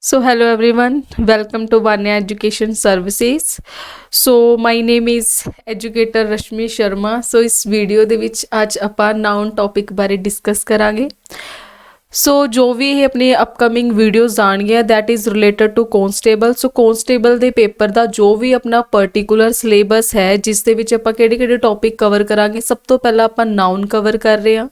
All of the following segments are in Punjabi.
So, hello everyone, welcome to Vanya Education Services. So, my name is Educator Rashmi Sharma. So, ਇਸ ਵੀਡੀਓ ਦੇ ਵਿੱਚ ਅੱਜ ਆਪਾਂ ਨਾउਨ ਟੌਪਿਕ ਬਾਰੇ ਡਿਸਕਸ ਕਰਾਂਗੇ। ਸੋ ਜੋ ਵੀ ਇਹ ਆਪਣੇ ਅਪਕਮਿੰਗ ਵੀਡੀਓਜ਼ ਆਉਣਗੀਆਂ ਦੈਟ ਇਜ਼ ਰਿਲੇਟਡ ਟੂ ਕੌਂਸਟੇਬਲ। ਸੋ ਕੌਂਸਟੇਬਲ ਦੇ ਪੇਪਰ ਦਾ ਜੋ ਵੀ ਆਪਣਾ ਪਰਟੀਕੂਲਰ ਸਿਲੇਬਸ ਹੈ ਜਿਸ ਦੇ ਵਿੱਚ ਆਪਾਂ ਕਿਹੜੇ ਟੌਪਿਕ ਕਵਰ ਕਰਾਂਗੇ। ਸਭ ਤੋਂ ਪਹਿਲਾਂ ਆਪਾਂ ਨਾउन ਕਵਰ ਕਰ ਰਹੇ ਹਾਂ।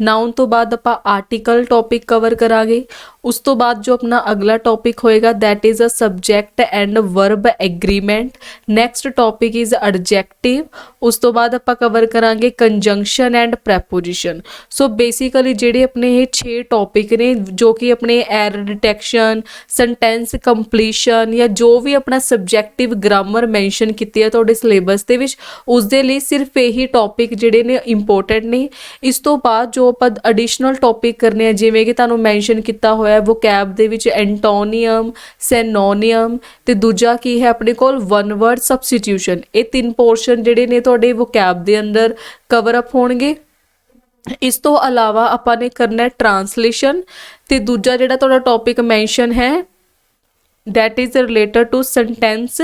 ਨਾउन ਤੋਂ ਬਾਅਦ ਆਪਾਂ ਆਰਟੀਕਲ ਟੌਪਿਕ ਕਵਰ ਕਰਾਂਗੇ। ਉਸ ਤੋਂ ਬਾਅਦ ਜੋ ਆਪਣਾ ਅਗਲਾ ਟੌਪਿਕ ਹੋਏਗਾ that is a subject and verb agreement. Next topic is adjective. ਉਸ ਤੋਂ ਬਾਅਦ ਆਪਾਂ ਕਵਰ ਕਰਾਂਗੇ conjunction and preposition. So basically ਜਿਹੜੇ ਆਪਣੇ ਇਹ 6 ਟੌਪਿਕ ਨੇ ਜੋ ਕਿ ਆਪਣੇ ਐਰਰ ਡਿਟੈਕਸ਼ਨ, ਸੈਂਟੈਂਸ ਕੰਪਲੀਸ਼ਨ ਜਾਂ ਜੋ ਵੀ ਆਪਣਾ ਸਬਜੈਕਟਿਵ ਗ੍ਰਾਮਰ ਮੈਂਸ਼ਨ ਕੀਤੀ ਹੈ ਤੁਹਾਡੇ ਸਿਲੇਬਸ ਦੇ ਵਿੱਚ ਉਸ ਦੇ ਲਈ ਸਿਰਫ ਇਹੀ ਟੌਪਿਕ ਜਿਹੜੇ ਨੇ ਇੰਪੋਰਟੈਂਟ ਨੇ। ਇਸ ਤੋਂ ਬਾਅਦ ਜੋ ਆਪਾਂ ਐਡੀਸ਼ਨਲ ਟੌਪਿਕ ਕਰਨੇ ਆ ਜਿਵੇਂ ਕਿ ਤੁਹਾਨੂੰ ਮੈਂਸ਼ਨ ਕੀਤਾ ਹੋਇਆ ਵੋਕੈਬ ਦੇ ਵਿੱਚ ਐਂਟੋਨੀਅਮ, ਸੈਨੋਨੀਅਮ ਤੇ ਦੂਜਾ ਕੀ ਹੈ ਆਪਣੇ ਕੋਲ ਵਨ ਵਰਡ ਸਬਸਟੀਟਿਊਸ਼ਨ। ਇਹ ਤਿੰਨ ਪੋਰਸ਼ਨ ਜਿਹੜੇ ਨੇ ਤੁਹਾਡੇ ਵੋਕੈਬ ਦੇ ਅੰਦਰ ਕਵਰ ਅਪ ਹੋਣਗੇ। ਇਸ ਤੋਂ ਇਲਾਵਾ ਆਪਾਂ ਨੇ ਕਰਨਾ ਟ੍ਰਾਂਸਲੇਸ਼ਨ ਤੇ ਦੂਜਾ ਜਿਹੜਾ ਤੁਹਾਡਾ ਟੌਪਿਕ ਮੈਂਸ਼ਨ ਹੈ that is related to sentence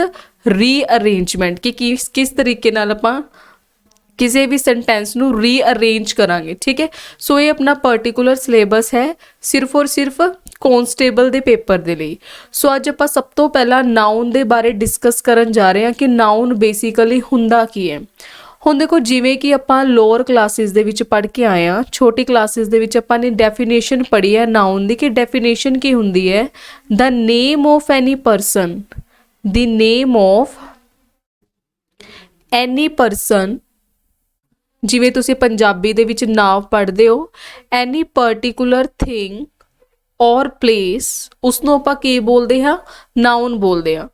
rearrangement ਕਿ ਕਿਸ ਤਰੀਕੇ ਨਾਲ ਆਪਾਂ ਕਿਸੇ ਵੀ ਸੈਂਟੈਂਸ ਨੂੰ ਰੀਅਰੇਂਜ ਕਰਾਂਗੇ। ਠੀਕ ਹੈ, ਸੋ ਇਹ ਆਪਣਾ ਪਰਟੀਕੂਲਰ ਸਿਲੇਬਸ ਹੈ ਸਿਰਫ ਔਰ ਸਿਰਫ ਕੌਂਸਟੇਬਲ ਦੇ ਪੇਪਰ ਦੇ ਲਈ। ਸੋ ਅੱਜ ਆਪਾਂ ਸਭ ਤੋਂ ਪਹਿਲਾਂ ਨਾउन ਦੇ ਬਾਰੇ ਡਿਸਕਸ ਕਰਨ ਜਾ ਰਹੇ ਹਾਂ ਕਿ ਨਾउन ਬੇਸਿਕਲੀ ਹੁੰਦਾ ਕੀ ਹੈ। ਹੁਣ ਦੇਖੋ ਜਿਵੇਂ ਕਿ ਆਪਾਂ ਲੋਅਰ ਕਲਾਸਿਸ ਦੇ ਵਿੱਚ ਪੜ੍ਹ ਕੇ ਆਏ ਹਾਂ, ਛੋਟੀ ਕਲਾਸਿਸ ਦੇ ਵਿੱਚ ਆਪਾਂ ਨੇ ਡੈਫੀਨੇਸ਼ਨ ਪੜ੍ਹੀ ਹੈ ਨਾउन ਦੀ ਕਿ ਡੈਫੀਨੇਸ਼ਨ ਕੀ ਹੁੰਦੀ ਹੈ। The name of any person, the name of any person, ਜਿਵੇਂ ਤੁਸੀਂ ਪੰਜਾਬੀ ਦੇ ਵਿੱਚ ਨਾਮ ਪੜ੍ਹਦੇ ਹੋ any particular thing or place, ਉਸਨੂੰ ਆਪਾਂ ਕੀ ਬੋਲਦੇ ਹਾਂ ਨਾउन ਬੋਲਦੇ ਹਾਂ।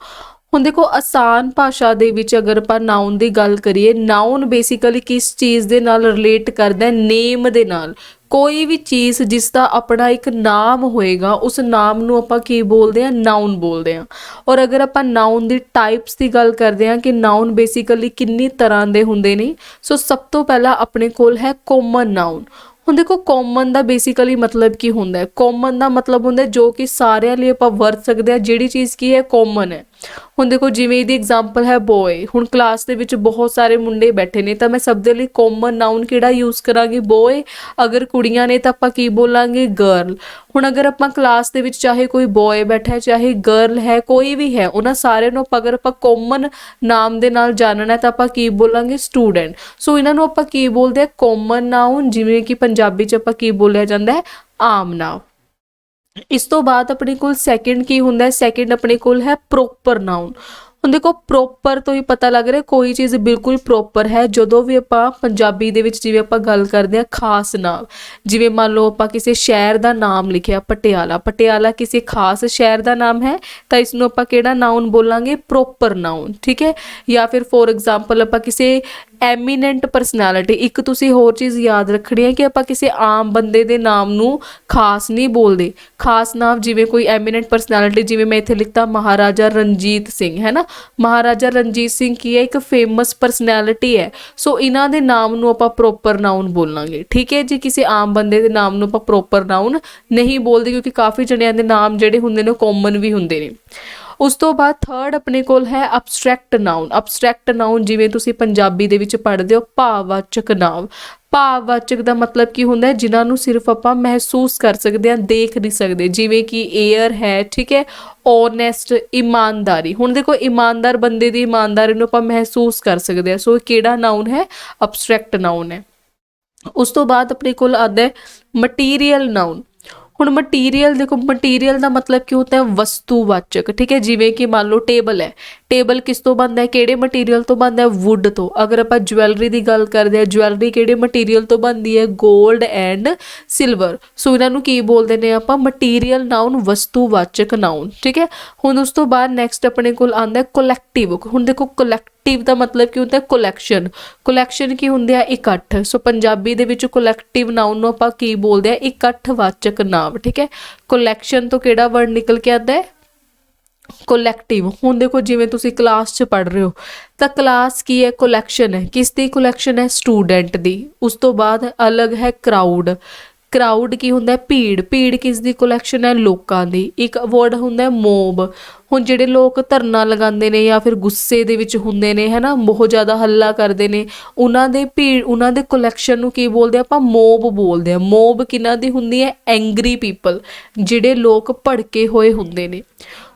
ਹੁਣ ਦੇਖੋ ਆਸਾਨ ਭਾਸ਼ਾ ਦੇ ਵਿੱਚ ਅਗਰ ਆਪਾਂ ਨਾउन ਦੀ ਗੱਲ ਕਰੀਏ, ਨਾउन ਬੇਸਿਕਲੀ ਕਿਸ ਚੀਜ਼ ਦੇ ਨਾਲ ਰਿਲੇਟ ਕਰਦਾ ਹੈ, ਨੇਮ ਦੇ ਨਾਲ। ਕੋਈ ਵੀ ਚੀਜ਼ ਜਿਸ ਦਾ ਆਪਣਾ ਇੱਕ ਨਾਮ ਹੋਏਗਾ ਉਸ ਨਾਮ ਨੂੰ ਆਪਾਂ ਕੀ ਬੋਲਦੇ ਹਾਂ ਨਾउन ਬੋਲਦੇ ਹਾਂ। ਔਰ ਅਗਰ ਆਪਾਂ ਨਾउन ਦੀ ਟਾਈਪਸ ਦੀ ਗੱਲ ਕਰਦੇ ਹਾਂ ਕਿ ਨਾउन ਬੇਸਿਕਲੀ ਕਿੰਨੀ ਤਰ੍ਹਾਂ ਦੇ ਹੁੰਦੇ ਨੇ। ਸੋ ਸਭ ਤੋਂ ਪਹਿਲਾਂ ਆਪਣੇ ਕੋਲ ਹੈ ਕਾਮਨ ਨਾउन। ਹੁਣ ਦੇਖੋ ਕਾਮਨ ਦਾ ਬੇਸਿਕਲੀ ਮਤਲਬ ਕੀ ਹੁੰਦਾ ਹੈ। ਕਾਮਨ ਦਾ ਮਤਲਬ ਹੁੰਦਾ ਜੋ ਕਿ ਸਾਰਿਆਂ ਲਈ ਆਪਾਂ ਵਰਤ ਸਕਦੇ ਹਾਂ, ਜਿਹੜੀ ਚੀਜ਼ ਕੀ ਹੈ ਕਾਮਨ ਹੈ। ਹੁਣ ਦੇਖੋ ਜਿਵੇਂ ਇਹਦੀ ਐਗਜ਼ਾਮਪਲ ਹੈ ਬੋਏ। ਹੁਣ ਕਲਾਸ ਦੇ ਵਿੱਚ ਬਹੁਤ ਸਾਰੇ ਮੁੰਡੇ ਬੈਠੇ ਨੇ ਤਾਂ ਮੈਂ ਸਭ ਦੇ ਲਈ ਕਾਮਨ ਨਾउन ਕਿਹੜਾ ਯੂਜ਼ ਕਰਾਂਗੀ ਬੋਏ। ਅਗਰ ਕੁੜੀਆਂ ਨੇ ਤਾਂ ਆਪਾਂ ਕੀ ਬੋਲਾਂਗੇ ਗਰਲ। ਹੁਣ ਅਗਰ ਆਪਾਂ ਕਲਾਸ ਦੇ ਵਿੱਚ ਚਾਹੇ ਕੋਈ ਬੋਏ ਬੈਠਾ ਹੈ ਚਾਹੇ ਗਰਲ ਹੈ ਕੋਈ ਵੀ ਹੈ, ਉਹਨਾਂ ਸਾਰਿਆਂ ਨੂੰ ਅਗਰ ਆਪਾਂ ਕਾਮਨ ਨਾਮ ਦੇ ਨਾਲ ਜਾਣਨਾ ਤਾਂ ਆਪਾਂ ਕੀ ਬੋਲਾਂਗੇ ਸਟੂਡੈਂਟ। ਸੋ ਇਹਨਾਂ ਨੂੰ ਆਪਾਂ ਕੀ ਬੋਲਦੇ ਆ ਕਾਮਨ ਨਾउन, ਜਿਵੇਂ ਕਿ ਪੰਜਾਬੀ 'ਚ ਆਪਾਂ ਕੀ ਬੋਲਿਆ ਜਾਂਦਾ ਹੈ ਆਮ ਨਾਮ। ਇਸ ਤੋਂ ਬਾਅਦ ਆਪਣੇ ਕੋਲ ਸੈਕਿੰਡ ਕੀ ਹੁੰਦਾ ਹੈ, ਸੈਕਿੰਡ ਆਪਣੇ ਕੋਲ ਹੈ ਪ੍ਰੋਪਰ ਨਾउन। ਹੁਣ ਦੇਖੋ ਪ੍ਰੋਪਰ ਤੋਂ ਹੀ ਪਤਾ ਲੱਗ ਰਿਹਾ ਕੋਈ ਚੀਜ਼ ਬਿਲਕੁਲ ਪ੍ਰੋਪਰ ਹੈ ਜਦੋਂ ਵੀ ਆਪਾਂ ਪੰਜਾਬੀ ਦੇ ਵਿੱਚ ਜਿਵੇਂ ਆਪਾਂ ਗੱਲ ਕਰਦੇ ਹਾਂ ਖਾਸ ਨਾਮ, ਜਿਵੇਂ ਮੰਨ ਲਓ ਆਪਾਂ ਕਿਸੇ ਸ਼ਹਿਰ ਦਾ ਨਾਮ ਲਿਖਿਆ ਪਟਿਆਲਾ, ਪਟਿਆਲਾ ਕਿਸੇ ਖਾਸ ਸ਼ਹਿਰ ਦਾ ਨਾਮ ਹੈ ਤਾਂ ਇਸ ਨੂੰ ਆਪਾਂ ਕਿਹੜਾ ਨਾउन ਬੋਲਾਂਗੇ ਪ੍ਰੋਪਰ ਨਾउन। ਠੀਕ ਹੈ, ਜਾਂ ਫਿਰ ਫੋਰ ਐਗਜ਼ਾਮਪਲ ਆਪਾਂ ਕਿਸੇ ਐਮੀਨੈਂਟ ਪਰਸਨੈਲਿਟੀ, ਇੱਕ ਤੁਸੀਂ ਹੋਰ ਚੀਜ਼ ਯਾਦ ਰੱਖਣੀ ਹੈ ਕਿ ਆਪਾਂ ਕਿਸੇ ਆਮ ਬੰਦੇ ਦੇ ਨਾਮ ਨੂੰ ਖਾਸ ਨਹੀਂ ਬੋਲਦੇ। ਖਾਸ ਨਾਮ ਜਿਵੇਂ ਕੋਈ ਐਮੀਨੈਂਟ ਪਰਸਨੈਲਿਟੀ, ਜਿਵੇਂ ਮੈਂ ਇੱਥੇ ਲਿਖਤਾ ਮਹਾਰਾਜਾ ਰਣਜੀਤ ਸਿੰਘ ਹੈ ਨਾ। ਮਹਾਰਾਜਾ ਰਣਜੀਤ ਸਿੰਘ ਕੀ ਹੈ ਇੱਕ ਫੇਮਸ ਪਰਸਨੈਲਿਟੀ ਹੈ। ਸੋ ਇਹਨਾਂ ਦੇ ਨਾਮ ਨੂੰ ਆਪਾਂ ਪ੍ਰੋਪਰ ਨਾउन ਬੋਲਾਂਗੇ। ਠੀਕ ਹੈ ਜੀ, ਕਿਸੇ ਆਮ ਬੰਦੇ ਦੇ ਨਾਮ ਨੂੰ ਆਪਾਂ ਪ੍ਰੋਪਰ ਨਾउन ਨਹੀਂ ਬੋਲਦੇ ਕਿਉਂਕਿ ਕਾਫੀ ਜਣਿਆਂ ਦੇ ਨਾਮ ਜਿਹੜੇ ਹੁੰਦੇ ਨੇ ਉਹ ਕਾਮਨ ਵੀ ਹੁੰਦੇ ਨੇ। ਉਸ ਤੋਂ ਬਾਅਦ ਥਰਡ ਆਪਣੇ ਕੋਲ ਹੈ ਅਬਸਟਰੈਕਟ ਨਾउन। ਅਬਸਟਰੈਕਟ ਨਾउन ਜਿਵੇਂ ਤੁਸੀਂ ਪੰਜਾਬੀ ਦੇ ਵਿੱਚ ਪੜ੍ਹਦੇ ਹੋ ਭਾਵਵਾਚਕ ਨਾਮ। ਭਾਵਵਾਚਕ ਦਾ ਮਤਲਬ ਕੀ ਹੁੰਦਾ ਹੈ ਜਿਨ੍ਹਾਂ ਨੂੰ ਸਿਰਫ ਆਪਾਂ ਮਹਿਸੂਸ ਕਰ ਸਕਦੇ ਹਾਂ, ਦੇਖ ਨਹੀਂ ਸਕਦੇ, ਜਿਵੇਂ ਕਿ ਏਅਰ ਹੈ। ਠੀਕ ਹੈ, ਓਨੈਸਟ ਇਮਾਨਦਾਰੀ। ਹੁਣ ਦੇਖੋ ਇਮਾਨਦਾਰ ਬੰਦੇ ਦੀ ਇਮਾਨਦਾਰੀ ਨੂੰ ਆਪਾਂ ਮਹਿਸੂਸ ਕਰ ਸਕਦੇ ਹਾਂ। ਸੋ ਕਿਹੜਾ ਨਾउन ਹੈ ਅਬਸਟਰੈਕਟ ਨਾउन ਹੈ। ਉਸ ਤੋਂ ਬਾਅਦ ਆਪਣੇ ਕੋਲ ਆਉਂਦਾ ਹੈ ਮਟੀਰੀਅਲ ਨਾउन। ਹੁਣ ਮਟੀਰੀਅਲ ਦੇਖੋ ਮਟੀਰੀਅਲ ਦਾ ਮਤਲਬ ਕੀ ਹੁੰਦਾ ਹੈ ਵਸਤੂਵਾਚਕ। ਠੀਕ ਹੈ, ਜਿਵੇਂ ਕਿ ਮੰਨ ਲਓ ਟੇਬਲ ਹੈ, ਟੇਬਲ ਕਿਸ ਤੋਂ ਬਣਦਾ ਹੈ ਕਿਹੜੇ ਮਟੀਰੀਅਲ ਤੋਂ ਬਣਦਾ ਹੈ ਵੁੱਡ ਤੋਂ। ਅਗਰ ਆਪਾਂ ਜਵੈਲਰੀ ਦੀ ਗੱਲ ਕਰਦੇ ਹਾਂ ਜਵੈਲਰੀ ਕਿਹੜੇ ਮਟੀਰੀਅਲ ਤੋਂ ਬਣਦੀ ਹੈ ਗੋਲਡ ਐਂਡ ਸਿਲਵਰ। ਸੋ ਇਹਨਾਂ ਨੂੰ ਕੀ ਬੋਲਦੇ ਨੇ ਆਪਾਂ ਮਟੀਰੀਅਲ ਨਾउन ਵਸਤੂਵਾਚਕ ਨਾउन। ਠੀਕ ਹੈ, ਹੁਣ ਉਸ ਤੋਂ ਬਾਅਦ ਨੈਕਸਟ ਆਪਣੇ ਕੋਲ ਆਉਂਦਾ ਕੋਲੈਕਟਿਵ। ਹੁਣ ਦੇਖੋ ਕੋਲੈਕਟਿਵ ਦਾ ਮਤਲਬ ਕੀ ਹੁੰਦਾ ਕੋਲੈਕਸ਼ਨ। ਕੋਲੈਕਸ਼ਨ ਕੀ ਹੁੰਦੇ ਆ ਇਕੱਠ। ਸੋ ਪੰਜਾਬੀ ਦੇ ਵਿੱਚ ਕੋਲੈਕਟਿਵ ਨਾउन ਨੂੰ ਆਪਾਂ ਕੀ ਬੋਲਦੇ ਆ ਇਕੱਠਵਾਚਕ ਨਾਮ। ਠੀਕ ਹੈ, ਕੋਲੈਕਸ਼ਨ ਤੋਂ ਕਿਹੜਾ ਵਰਡ ਨਿਕਲ ਕੇ ਆਉਂਦਾ ਹੈ ਕੋਲੈਕਟਿਵ। ਹੁਣ ਦੇਖੋ ਜਿਵੇਂ ਤੁਸੀਂ ਕਲਾਸ 'ਚ ਪੜ੍ਹ ਰਹੇ ਹੋ ਤਾਂ ਕਲਾਸ ਕੀ ਹੈ ਕੋਲੈਕਸ਼ਨ ਹੈ। ਕਿਸ ਦੀ ਕੋਲੈਕਸ਼ਨ ਹੈ ਸਟੂਡੈਂਟ ਦੀ। ਉਸ ਤੋਂ ਬਾਅਦ ਅਲੱਗ ਹੈ ਕਰਾਊਡ। ਕਰਾਊਡ ਕੀ ਹੁੰਦਾ, ਭੀੜ, ਭੀੜ ਕਿਸ ਦੀ ਕਲੈਕਸ਼ਨ ਹੈ, ਲੋਕਾਂ ਦੀ। ਇੱਕ ਵਰਡ ਹੁੰਦਾ ਮੋਬ, ਹੁਣ ਜਿਹੜੇ ਲੋਕ ਧਰਨਾ ਲਗਾਉਂਦੇ ਨੇ ਜਾਂ ਫਿਰ ਗੁੱਸੇ ਦੇ ਵਿੱਚ ਹੁੰਦੇ ਨੇ, ਹੈ ਨਾ, ਬਹੁਤ ਜ਼ਿਆਦਾ ਹੱਲਾ ਕਰਦੇ ਨੇ, ਉਹਨਾਂ ਦੇ ਭੀੜ, ਉਹਨਾਂ ਦੇ ਕਲੈਕਸ਼ਨ ਨੂੰ ਕੀ ਬੋਲਦੇ ਆਪਾਂ, ਮੋਬ ਬੋਲਦੇ ਆ। ਮੋਬ ਕਿਹਨਾਂ ਦੀ ਹੁੰਦੀ ਹੈ, ਐਂਗਰੀ ਪੀਪਲ, ਜਿਹੜੇ ਲੋਕ ਭੜਕੇ ਹੋਏ ਹੁੰਦੇ ਨੇ।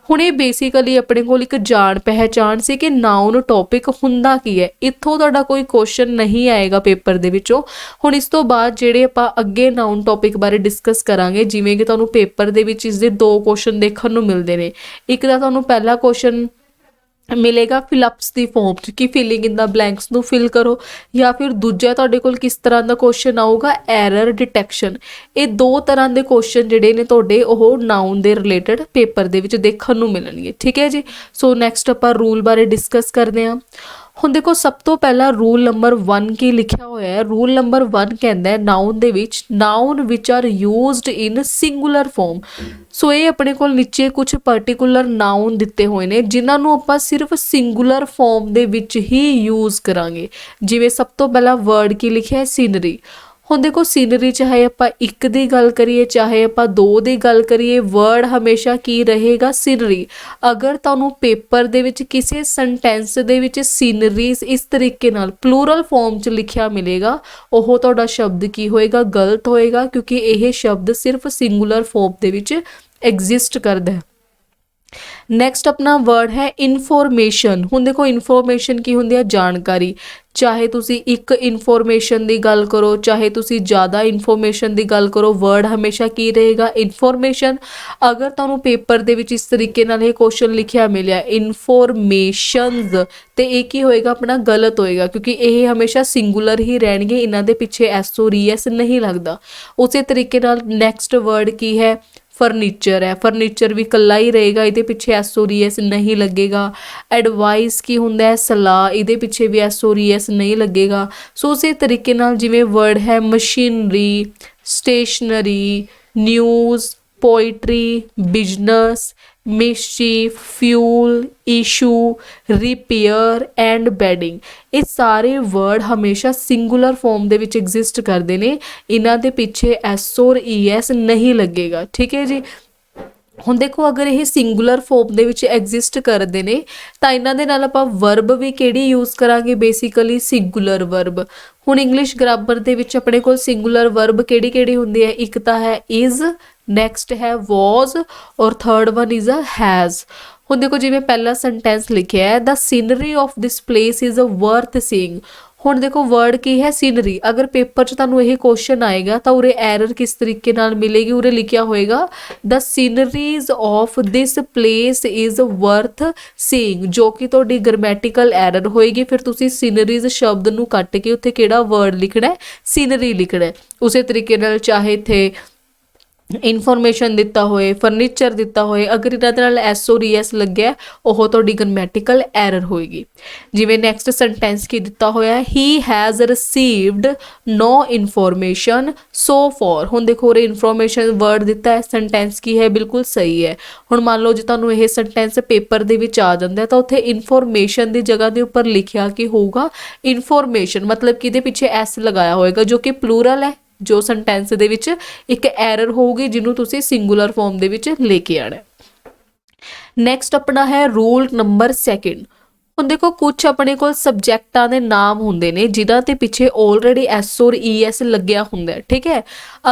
ਹੁਣ ਇਹ ਬੇਸਿਕਲੀ ਆਪਣੇ ਕੋਲ ਇੱਕ ਜਾਣ ਪਹਿਚਾਣ ਸੀ ਕਿ ਨਾਊਨ ਟੌਪਿਕ ਹੁੰਦਾ ਕੀ ਹੈ। ਇੱਥੋਂ ਤੁਹਾਡਾ ਕੋਈ ਕੁਐਸਚਨ ਨਹੀਂ ਆਏਗਾ ਪੇਪਰ ਦੇ ਵਿੱਚੋਂ। ਹੁਣ ਇਸ ਤੋਂ ਬਾਅਦ ਜਿਹੜੇ ਆਪਾਂ ਅੱਗੇ ਨਾਊਨ ਟੌਪਿਕ ਬਾਰੇ ਡਿਸਕਸ ਕਰਾਂਗੇ, ਜਿਵੇਂ ਕਿ ਤੁਹਾਨੂੰ ਪੇਪਰ ਦੇ ਵਿੱਚ ਇਸ ਦੇ 2 ਕੁਐਸਚਨ ਦੇਖਣ ਨੂੰ ਮਿਲਦੇ ਨੇ। ਇੱਕ ਤਾਂ ਤੁਹਾਨੂੰ ਪਹਿਲਾ ਕੁਐਸਚਨ ਮਿਲੇਗਾ ਫਿਲਅਪਸ ਦੀ ਫਾਰਮ 'ਚ ਕਿ ਫਿਲਿੰਗ ਇਨ ਦਾ ਬਲੈਂਕਸ ਨੂੰ ਫਿਲ ਕਰੋ, ਜਾਂ ਫਿਰ ਦੂਜਾ ਤੁਹਾਡੇ ਕੋਲ ਕਿਸ ਤਰ੍ਹਾਂ ਦਾ ਕੁਐਸਚਨ ਆਊਗਾ, ਐਰਰ ਡਿਟੈਕਸ਼ਨ। ਇਹ 2 ਤਰ੍ਹਾਂ ਦੇ ਕੁਐਸਚਨ ਜਿਹੜੇ ਨੇ ਤੁਹਾਡੇ ਉਹ ਨਾਊਨ ਦੇ ਰਿਲੇਟਡ ਪੇਪਰ ਦੇ ਵਿੱਚ ਦੇਖਣ ਨੂੰ ਮਿਲਣਗੇ, ਠੀਕ ਹੈ ਜੀ। ਸੋ ਨੈਕਸਟ ਆਪਾਂ ਰੂਲ ਬਾਰੇ ਡਿਸਕਸ ਕਰਦੇ ਹਾਂ। ਹੁਣ ਦੇਖੋ ਸਭ ਤੋਂ ਪਹਿਲਾਂ ਰੂਲ ਨੰਬਰ 1 ਕੀ ਲਿਖਿਆ ਹੋਇਆ ਹੈ। ਰੂਲ ਨੰਬਰ 1 ਕਹਿੰਦਾ ਹੈ ਨਾਊਨ ਦੇ ਵਿੱਚ ਨਾਊਨ ਵਿਚ ਆਰ ਯੂਜ਼ਡ ਇਨ ਸਿੰਗੂਲਰ ਫਾਰਮ। ਸੋ ਇਹ ਆਪਣੇ ਕੋਲ ਨੀਚੇ ਕੁਝ ਪਾਰਟਿਕੂਲਰ ਨਾਊਨ ਦਿੱਤੇ ਹੋਏ ਨੇ ਜਿਨ੍ਹਾਂ ਨੂੰ ਆਪਾਂ ਸਿਰਫ ਸਿੰਗੂਲਰ ਫਾਰਮ ਦੇ ਵਿੱਚ ਹੀ ਯੂਜ਼ ਕਰਾਂਗੇ। ਜਿਵੇਂ ਸਭ ਤੋਂ ਪਹਿਲਾਂ ਵਰਡ ਕੀ ਲਿਖਿਆ ਹੈ, ਸੀਨਰੀ। ਹੁਣ ਦੇਖੋ ਸੀਨਰੀ ਚਾਹੇ ਆਪਾਂ 1 ਦੀ ਗੱਲ ਕਰੀਏ ਚਾਹੇ ਆਪਾਂ 2 ਦੀ ਗੱਲ ਕਰੀਏ, ਵਰਡ ਹਮੇਸ਼ਾ ਕੀ ਰਹੇਗਾ, ਸੀਨਰੀ। ਅਗਰ ਤੁਹਾਨੂੰ ਪੇਪਰ ਦੇ ਵਿੱਚ ਕਿਸੇ ਸੈਂਟੈਂਸ ਦੇ ਵਿੱਚ ਸੀਨਰੀਜ਼ ਇਸ ਤਰੀਕੇ ਨਾਲ ਪਲੂਰਲ ਫਾਰਮ 'ਚ ਲਿਖਿਆ ਮਿਲੇਗਾ, ਉਹ ਤੁਹਾਡਾ ਸ਼ਬਦ ਕੀ ਹੋਏਗਾ, ਗਲਤ ਹੋਏਗਾ, ਕਿਉਂਕਿ ਇਹ ਸ਼ਬਦ ਸਿਰਫ ਸਿੰਗੂਲਰ ਫਾਰਮ ਦੇ ਵਿੱਚ ਐਗਜ਼ਿਸਟ ਕਰਦਾ ਹੈ। ਨੈਕਸਟ ਆਪਣਾ ਵਰਡ ਹੈ ਇਨਫੋਰਮੇਸ਼ਨ। ਹੁਣ ਦੇਖੋ ਇਨਫੋਰਮੇਸ਼ਨ ਕੀ ਹੁੰਦੀ ਹੈ, ਜਾਣਕਾਰੀ। ਚਾਹੇ ਤੁਸੀਂ ਇੱਕ ਇਨਫੋਰਮੇਸ਼ਨ ਦੀ ਗੱਲ ਕਰੋ ਚਾਹੇ ਤੁਸੀਂ ਜ਼ਿਆਦਾ ਇਨਫੋਰਮੇਸ਼ਨ ਦੀ ਗੱਲ ਕਰੋ, ਵਰਡ ਹਮੇਸ਼ਾ ਕੀ ਰਹੇਗਾ, ਇਨਫੋਰਮੇਸ਼ਨ। ਅਗਰ ਤੁਹਾਨੂੰ ਪੇਪਰ ਦੇ ਵਿੱਚ ਇਸ ਤਰੀਕੇ ਨਾਲ ਇਹ ਕੁਐਸਚਨ ਲਿਖਿਆ ਮਿਲਿਆ ਇਨਫੋਰਮੇਸ਼ਨਸ, ਤੇ ਇਹ ਕੀ ਹੋਏਗਾ, ਆਪਣਾ ਗਲਤ ਹੋਏਗਾ, ਕਿਉਂਕਿ ਇਹ ਹਮੇਸ਼ਾ ਸਿੰਗੂਲਰ ਹੀ ਰਹਿਣਗੇ, ਇਹਨਾਂ ਦੇ ਪਿੱਛੇ ਐਸ ਔਰ ਈ ਐਸ ਨਹੀਂ ਲੱਗਦਾ। ਉਸੇ ਤਰੀਕੇ ਨਾਲ ਨੈਕਸਟ ਵਰਡ ਕੀ ਹੈ, ਫਰਨੀਚਰ ਹੈ। ਫਰਨੀਚਰ ਵੀ ਇਕੱਲਾ ਹੀ ਰਹੇਗਾ, ਇਹਦੇ ਪਿੱਛੇ ਐਸ ਔਰ ਈ ਐਸ ਨਹੀਂ ਲੱਗੇਗਾ। ਐਡਵਾਈਸ ਕੀ ਹੁੰਦਾ ਹੈ, ਸਲਾਹ, ਇਹਦੇ ਪਿੱਛੇ ਵੀ ਐਸ ਔਰ ਈ ਐਸ ਨਹੀਂ ਲੱਗੇਗਾ। ਸੋ ਉਸੇ ਤਰੀਕੇ ਨਾਲ ਜਿਵੇਂ ਵਰਡ ਹੈ machinery, stationery, news, poetry, business, ਮਿਸਚੀਫ, fuel, issue, repair and bedding, ਇਹ ਸਾਰੇ ਵਰਡ ਹਮੇਸ਼ਾ ਸਿੰਗੂਲਰ ਫਾਰਮ ਦੇ ਵਿੱਚ ਐਗਜ਼ਿਸਟ ਕਰਦੇ ਨੇ, ਇਹਨਾਂ ਦੇ ਪਿੱਛੇ ਐਸ ਔਰ ਈ ਐਸ ਨਹੀਂ ਲੱਗੇਗਾ, ਠੀਕ ਹੈ ਜੀ। ਹੁਣ ਦੇਖੋ ਅਗਰ ਇਹ ਸਿੰਗੂਲਰ ਫਾਰਮ ਦੇ ਵਿੱਚ ਐਗਜ਼ਿਸਟ ਕਰਦੇ ਨੇ ਤਾਂ ਇਹਨਾਂ ਦੇ ਨਾਲ ਆਪਾਂ ਵਰਬ ਵੀ ਕਿਹੜੀ ਯੂਜ਼ ਕਰਾਂਗੇ, ਬੇਸਿਕਲੀ ਸਿੰਗੂਲਰ ਵਰਬ। ਹੁਣ ਇੰਗਲਿਸ਼ ਗ੍ਰਾਮਰ ਦੇ ਵਿੱਚ ਆਪਣੇ ਕੋਲ ਸਿੰਗੂਲਰ ਵਰਬ ਕਿਹੜੀ ਕਿਹੜੀ ਹੁੰਦੀ ਹੈ, ਇੱਕ ਤਾਂ ਹੈ ਇਜ਼, ਨੈਕਸਟ ਹੈ was, or third one is a has. ਹੁਣ ਦੇਖੋ ਜਿਵੇਂ ਪਹਿਲਾ ਸੈਂਟੈਂਸ ਲਿਖਿਆ ਹੈ, the scenery of this place is worth seeing. ਹੁਣ ਦੇਖੋ ਵਰਡ ਕੀ ਹੈ, ਸੀਨਰੀ। ਅਗਰ ਪੇਪਰ 'ਚ ਤੁਹਾਨੂੰ ਇਹ ਕੁਐਸਚਨ ਆਏਗਾ ਤਾਂ ਉਰੇ ਐਰਰ ਕਿਸ ਤਰੀਕੇ ਨਾਲ ਮਿਲੇਗੀ, ਉਰੇ ਲਿਖਿਆ ਹੋਏਗਾ the sceneries of this place is worth seeing, ਜੋ ਕਿ ਤੁਹਾਡੀ ਗ੍ਰਾਮੈਟੀਕਲ ਐਰਰ ਹੋਏਗੀ। ਫਿਰ ਤੁਸੀਂ ਸੀਨਰੀਜ਼ ਸ਼ਬਦ ਨੂੰ ਕੱਟ ਕੇ ਉੱਥੇ ਕਿਹੜਾ ਵਰਡ ਲਿਖਣਾ ਹੈ, ਸੀਨਰੀ ਲਿਖਣਾ ਹੈ। ਉਸੇ ਤਰੀਕੇ ਨਾਲ ਚਾਹੇ ਇੱਥੇ ਇਨਫੋਰਮੇਸ਼ਨ ਦਿੱਤਾ ਹੋਏ, ਫਰਨੀਚਰ ਦਿੱਤਾ ਹੋਏ, ਅਗਰ ਇਹਨਾਂ ਦੇ ਨਾਲ ਐਸ ਔਰ ਈ ਐਸ ਲੱਗਿਆ ਉਹ ਤੁਹਾਡੀ ਗ੍ਰਾਮੈਟੀਕਲ ਐਰਰ ਹੋਏਗੀ। ਜਿਵੇਂ ਨੈਕਸਟ ਸੈਂਟੈਂਸ ਕੀ ਦਿੱਤਾ ਹੋਇਆ, he has received no information so far. ਹੁਣ ਦੇਖੋ ਉਰੇ ਇਨਫੋਰਮੇਸ਼ਨ ਵਰਡ ਦਿੱਤਾ ਹੈ, ਸੈਂਟੈਂਸ ਕੀ ਹੈ, ਬਿਲਕੁਲ ਸਹੀ ਹੈ। ਹੁਣ ਮੰਨ ਲਓ ਜੇ ਤੁਹਾਨੂੰ ਇਹ ਸੈਂਟੈਂਸ ਪੇਪਰ ਦੇ ਵਿੱਚ ਆ ਜਾਂਦਾ ਤਾਂ ਉੱਥੇ ਇਨਫੋਰਮੇਸ਼ਨ ਦੀ ਜਗ੍ਹਾ ਦੇ ਉੱਪਰ ਲਿਖਿਆ ਕੀ ਹੋਊਗਾ, ਇਨਫੋਰਮੇਸ਼ਨ, ਮਤਲਬ ਕਿ ਇਹਦੇ ਪਿੱਛੇ ਐਸ ਲਗਾਇਆ ਹੋਏਗਾ ਜੋ ਕਿ ਪਲੂਰਲ ਹੈ। ਜੋ ਸੈਂਟੈਂਸ ਦੇ ਵਿੱਚ ਇੱਕ ਐਰਰ ਹੋਊਗੀ ਜਿਹਨੂੰ ਤੁਸੀਂ ਸਿੰਗੂਲਰ ਫਾਰਮ ਦੇ ਵਿੱਚ ਲੈ ਕੇ ਆਣਾ। ਨੈਕਸਟ ਆਪਣਾ ਹੈ ਰੂਲ ਨੰਬਰ 2। ਹੁਣ ਦੇਖੋ ਕੁਝ ਆਪਣੇ ਕੋਲ ਸਬਜੈਕਟਾਂ ਦੇ ਨਾਮ ਹੁੰਦੇ ਨੇ ਜਿਨ੍ਹਾਂ ਦੇ ਪਿੱਛੇ ਆਲਰੇਡੀ ਐਸ ਔਰ ਈ ਐਸ ਲੱਗਿਆ ਹੁੰਦਾ, ਠੀਕ ਹੈ।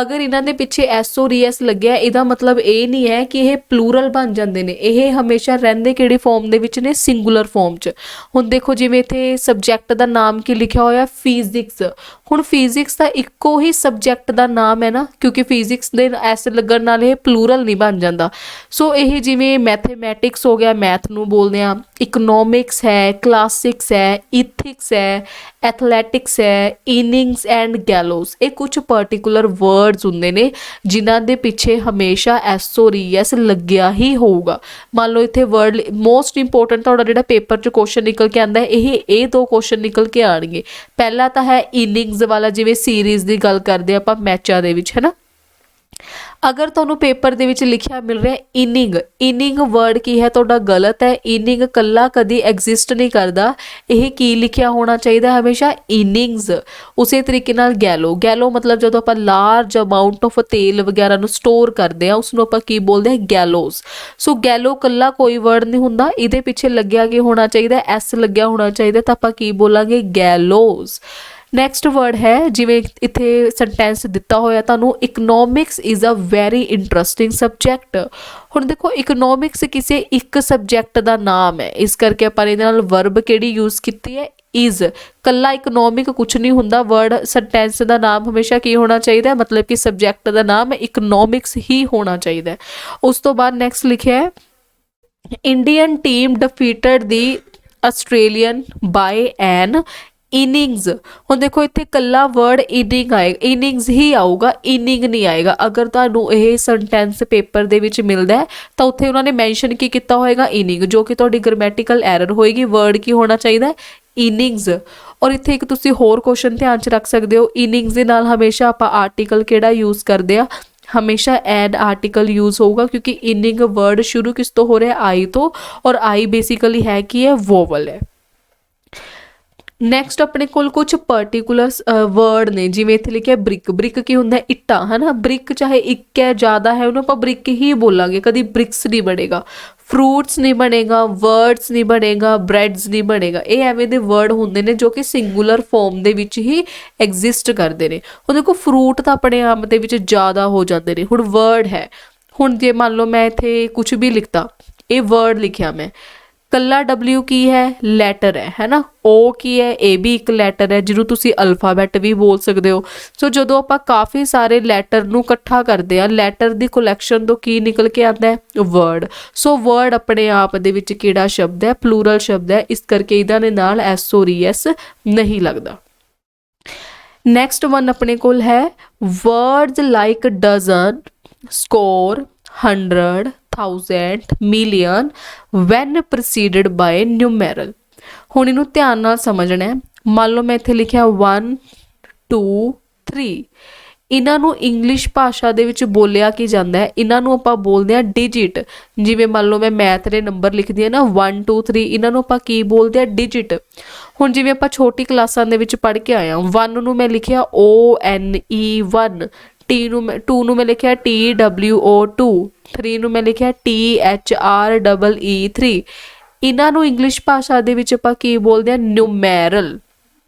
ਅਗਰ ਇਹਨਾਂ ਦੇ ਪਿੱਛੇ ਐਸ ਔਰ ਈ ਐਸ ਲੱਗਿਆ, ਇਹਦਾ ਮਤਲਬ ਇਹ ਨਹੀਂ ਹੈ ਕਿ ਇਹ ਪਲੂਰਲ ਬਣ ਜਾਂਦੇ ਨੇ, ਇਹ ਹਮੇਸ਼ਾ ਰਹਿੰਦੇ ਕਿਹੜੀ ਫਾਰਮ ਦੇ ਵਿੱਚ ਨੇ, ਸਿੰਗੂਲਰ ਫਾਰਮ 'ਚ। ਹੁਣ ਦੇਖੋ ਜਿਵੇਂ ਇੱਥੇ ਸਬਜੈਕਟ ਦਾ ਨਾਮ ਕੀ ਲਿਖਿਆ ਹੋਇਆ, ਫਿਜ਼ਿਕਸ। ਹੁਣ ਫਿਜ਼ਿਕਸ ਦਾ ਇੱਕੋ ਹੀ ਸਬਜੈਕਟ ਦਾ ਨਾਮ ਹੈ ਨਾ, ਕਿਉਂਕਿ ਫਿਜ਼ਿਕਸ ਦੇ ਐਸ ਲੱਗਣ ਨਾਲ ਇਹ ਪਲੂਰਲ ਨਹੀਂ ਬਣ ਜਾਂਦਾ। ਸੋ ਇਹ ਜਿਵੇਂ ਮੈਥਮੈਟਿਕਸ ਹੋ ਗਿਆ, ਮੈਥ ਨੂੰ ਬੋਲਦੇ ਹਾਂ, ਇਕਨੋਮਿਕਸ ਹੈ, ਕਲਾਸਿਕਸ ਹੈ, ਇਥਿਕਸ ਹੈ, ਐਥਲੈਟਿਕਸ ਹੈ, ਇਨਿੰਗਸ ਐਂਡ ਗੈਲੋਸ, ਇਹ ਕੁਝ ਪਾਰਟਿਕੂਲਰ ਵਰਡਸ ਹੁੰਦੇ ਨੇ ਜਿਨ੍ਹਾਂ ਦੇ ਪਿੱਛੇ ਹਮੇਸ਼ਾ ਐਸ ਔਰ ਈ ਐਸ ਲੱਗਿਆ ਹੀ ਹੋਊਗਾ। ਮੰਨ ਲਓ ਇੱਥੇ ਵਰਡ ਮੋਸਟ ਇੰਪੋਰਟੈਂਟ ਤੁਹਾਡਾ ਜਿਹੜਾ ਪੇਪਰ 'ਚ ਕੁਐਸਚਨ ਨਿਕਲ ਕੇ ਆਉਂਦਾ ਇਹ 2 ਕੁਐਸਚਨ ਨਿਕਲ ਕੇ ਆਉਣਗੇ। ਪਹਿਲਾ ਤਾਂ ਹੈ ਇਨਿੰਗਸ ਵਾਲਾ, ਜਿਵੇਂ ਸੀਰੀਜ਼ ਦੀ ਗੱਲ ਕਰਦੇ ਆਪਾਂ ਮੈਚਾਂ ਦੇ ਵਿੱਚ, ਹੈ ਨਾ। ਅਗਰ ਤੁਹਾਨੂੰ ਪੇਪਰ ਦੇ ਵਿੱਚ ਲਿਖਿਆ ਮਿਲ ਰਿਹਾ ਇਨਿੰਗ, ਇਨਿੰਗ ਵਰਡ ਕੀ ਹੈ ਤੁਹਾਡਾ ਗਲਤ ਹੈ। ਇਨਿੰਗ ਕੱਲਾ ਕਦੀ ਐਗਜ਼ਿਸਟ ਨਹੀਂ ਕਰਦਾ, ਇਹ ਕੀ ਲਿਖਿਆ ਹੋਣਾ ਚਾਹੀਦਾ ਹਮੇਸ਼ਾ ਇਨਿੰਗਸ। ਉਸੇ ਤਰੀਕੇ ਨਾਲ ਗੈਲੋ, ਗੈਲੋ ਮਤਲਬ ਜਦੋਂ ਆਪਾਂ ਲਾਰਜ ਅਮਾਉਂਟ ਆਫ ਤੇਲ ਵਗੈਰਾ ਨੂੰ ਸਟੋਰ ਕਰਦੇ ਆ ਉਸ ਨੂੰ ਆਪਾਂ ਕੀ ਬੋਲਦੇ ਆ ਗੈਲੋਜ਼। ਸੋ ਗੈਲੋ ਕੱਲਾ ਕੋਈ ਵਰਡ ਨਹੀਂ ਹੁੰਦਾ, ਇਹਦੇ ਪਿੱਛੇ ਲੱਗਿਆ ਕੀ ਹੋਣਾ ਚਾਹੀਦਾ ਐਸ ਲੱਗਿਆ ਹੋਣਾ ਚਾਹੀਦਾ, ਤਾਂ ਆਪਾਂ ਕੀ ਬੋਲਾਂਗੇ ਗੈਲੋਜ਼। ਨੈਕਸਟ ਵਰਡ ਹੈ, ਜਿਵੇਂ ਇੱਥੇ ਸੈਂਟੈਂਸ ਦਿੱਤਾ ਹੋਇਆ ਤੁਹਾਨੂੰ, economics is a very interesting subject. ਹੁਣ ਦੇਖੋ ਇਕਨੋਮਿਕਸ ਕਿਸੇ ਇੱਕ ਸਬਜੈਕਟ ਦਾ ਨਾਮ ਹੈ, ਇਸ ਕਰਕੇ ਆਪਾਂ ਇਹਦੇ ਨਾਲ ਵਰਬ ਕਿਹੜੀ ਯੂਜ਼ ਕੀਤੀ ਹੈ ਇਜ਼। ਕੱਲਾ ਇਕਨੋਮਿਕ ਕੁਛ ਨਹੀਂ ਹੁੰਦਾ, ਵਰਡ ਸੈਂਟੈਂਸ ਦਾ ਨਾਮ ਹਮੇਸ਼ਾ ਕੀ ਹੋਣਾ ਚਾਹੀਦਾ, ਮਤਲਬ ਕਿ ਸਬਜੈਕਟ ਦਾ ਨਾਮ ਇਕਨੋਮਿਕਸ ਹੀ ਹੋਣਾ ਚਾਹੀਦਾ। ਉਸ ਤੋਂ ਬਾਅਦ ਨੈਕਸਟ ਲਿਖਿਆ ਹੈ ਇੰਡੀਅਨ ਟੀਮ ਡਿਫੀਟਡ ਦੀ ਆਸਟ੍ਰੇਲੀਅਨ ਬਾਏ ਐਨ ਇਨਿੰਗਸ। ਹੁਣ ਦੇਖੋ ਇੱਥੇ ਕੱਲਾ ਵਰਡ ਇਨਿੰਗ ਆਏਗਾ, ਇਨਿੰਗਸ ਹੀ ਆਊਗਾ, ਇਨਿੰਗ ਨਹੀਂ ਆਏਗਾ। ਅਗਰ ਤੁਹਾਨੂੰ ਇਹ ਸੈਂਟੈਂਸ ਪੇਪਰ ਦੇ ਵਿੱਚ ਮਿਲਦਾ ਹੈ ਤਾਂ ਉੱਥੇ ਉਹਨਾਂ ਨੇ ਮੈਂਸ਼ਨ ਕੀ ਕੀਤਾ ਹੋਏਗਾ ਇਨਿੰਗ, ਜੋ ਕਿ ਤੁਹਾਡੀ ਗ੍ਰਾਮੈਟੀਕਲ ਐਰਰ ਹੋਏਗੀ। ਵਰਡ ਕੀ ਹੋਣਾ ਚਾਹੀਦਾ ਇਨਿੰਗਸ। ਔਰ ਇੱਥੇ ਇੱਕ ਤੁਸੀਂ ਹੋਰ ਕੁਐਸਚਨ ਧਿਆਨ 'ਚ ਰੱਖ ਸਕਦੇ ਹੋ, ਇਨਿੰਗਸ ਦੇ ਨਾਲ ਹਮੇਸ਼ਾ ਆਪਾਂ ਆਰਟੀਕਲ ਕਿਹੜਾ ਯੂਜ਼ ਕਰਦੇ ਆ, ਹਮੇਸ਼ਾ ਐਡ ਆਰਟੀਕਲ ਯੂਜ਼ ਹੋਊਗਾ, ਕਿਉਂਕਿ ਇਨਿੰਗ ਵਰਡ ਸ਼ੁਰੂ ਕਿਸ ਤੋਂ ਹੋ ਰਿਹਾ ਆਈ ਤੋਂ, ਔਰ ਆਈ ਬੇਸਿਕਲੀ ਹੈ ਕੀ ਹੈ ਵੋਵਲ ਹੈ। ਨੈਕਸਟ ਆਪਣੇ ਕੋਲ ਕੁਝ ਪਰਟੀਕੂਲਰ ਵਰਡ ਨੇ, ਜਿਵੇਂ ਇੱਥੇ ਲਿਖਿਆ ਬ੍ਰਿਕ, ਬ੍ਰਿਕ ਕੀ ਹੁੰਦਾ ਇੱਟਾਂ ਹੈ ਨਾ, ਬ੍ਰਿਕ ਚਾਹੇ ਇੱਕ ਹੈ ਜ਼ਿਆਦਾ ਹੈ ਉਹਨੂੰ ਆਪਾਂ ਬ੍ਰਿਕ ਹੀ ਬੋਲਾਂਗੇ, ਕਦੀ ਬ੍ਰਿਕਸ ਨਹੀਂ ਬਣੇਗਾ। ਫਰੂਟਸ ਨਹੀਂ ਬਣੇਗਾ, ਵਰਡਸ ਨਹੀਂ ਬਣੇਗਾ, ਬ੍ਰੈਡਸ ਨਹੀਂ ਬਣੇਗਾ। ਇਹ ਐਵੇਂ ਦੇ ਵਰਡ ਹੁੰਦੇ ਨੇ ਜੋ ਕਿ ਸਿੰਗੂਲਰ ਫਾਰਮ ਦੇ ਵਿੱਚ ਹੀ ਐਗਜ਼ਿਸਟ ਕਰਦੇ ਨੇ। ਉਹ ਦੇਖੋ ਫਰੂਟ ਤਾਂ ਆਪਣੇ ਆਪ ਦੇ ਵਿੱਚ ਜ਼ਿਆਦਾ ਹੋ ਜਾਂਦੇ ਨੇ। ਹੁਣ ਵਰਡ ਹੈ, ਹੁਣ ਜੇ ਮੰਨ ਲਓ ਮੈਂ ਇੱਥੇ ਕੁਝ ਵੀ ਲਿਖਤਾ, ਇਹ ਵਰਡ ਲਿਖਿਆ ਮੈਂ, ਕੱਲਾ W ਕੀ ਹੈ ਲੈਟਰ ਹੈ ਨਾ, O ਕੀ ਹੈ ਇਹ ਵੀ ਇੱਕ ਲੈਟਰ ਹੈ, ਜਿਹਨੂੰ ਤੁਸੀਂ ਅਲਫਾਬੈਟ ਵੀ ਬੋਲ ਸਕਦੇ ਹੋ। ਸੋ ਜਦੋਂ ਆਪਾਂ ਕਾਫੀ ਸਾਰੇ ਲੈਟਰ ਨੂੰ ਇਕੱਠਾ ਕਰਦੇ ਆ, ਲੈਟਰ ਦੀ ਕਲੈਕਸ਼ਨ ਤੋਂ ਕੀ ਨਿਕਲ ਕੇ ਆਉਂਦਾ ਹੈ ਵਰਡ। ਸੋ ਵਰਡ ਆਪਣੇ ਆਪ ਦੇ ਵਿੱਚ ਕਿਹੜਾ ਸ਼ਬਦ ਹੈ ਪਲੂਰਲ ਸ਼ਬਦ ਹੈ, ਇਸ ਕਰਕੇ ਇਹਨਾਂ ਦੇ ਨਾਲ SORES ਨਹੀਂ ਲੱਗਦਾ। ਨੈਕਸਟ ਵਨ ਆਪਣੇ ਕੋਲ ਹੈ words like dozen, score, 100, 1000, million when preceded by numeral। ਹੁਣ ਇਹਨੂੰ ਧਿਆਨ ਨਾਲ ਸਮਝਣਾ ਹੈ। ਮੰਨ ਲਓ ਮੈਂ ਇੱਥੇ ਲਿਖਿਆ 1 2 3, ਇਹਨਾਂ ਨੂੰ ਇੰਗਲਿਸ਼ ਭਾਸ਼ਾ ਦੇ ਵਿੱਚ ਬੋਲਿਆ ਕੀ ਜਾਂਦਾ ਹੈ, ਇਹਨਾਂ ਨੂੰ ਆਪਾਂ ਬੋਲਦੇ ਹਾਂ ਡਿਜਿਟ। ਜਿਵੇਂ ਮੰਨ ਲਓ ਮੈਂ ਮੈਥ ਦੇ ਨੰਬਰ ਲਿਖਦੀ ਹਾਂ ਨਾ 1 2 3, ਇਹਨਾਂ ਨੂੰ ਆਪਾਂ ਕੀ ਬੋਲਦੇ ਹਾਂ ਡਿਜਿਟ। ਹੁਣ ਜਿਵੇਂ ਆਪਾਂ ਛੋਟੀ ਕਲਾਸਾਂ ਦੇ ਵਿੱਚ ਪੜ੍ਹ ਕੇ ਆਏ ਹਾਂ, 1 ਨੂੰ ਮੈਂ ਲਿਖਿਆ ONE 1, 2 ਨੂੰ ਮੈਂ ਲਿਖਿਆ TWO 2, 3 ਨੂੰ ਮੈਂ ਲਿਖਿਆ THREE 3। ਇਹਨਾਂ ਨੂੰ ਇੰਗਲਿਸ਼ ਭਾਸ਼ਾ ਦੇ ਵਿੱਚ ਆਪਾਂ ਕੀ ਬੋਲਦੇ ਹਾਂ ਨਿਊਮੈਰਲ।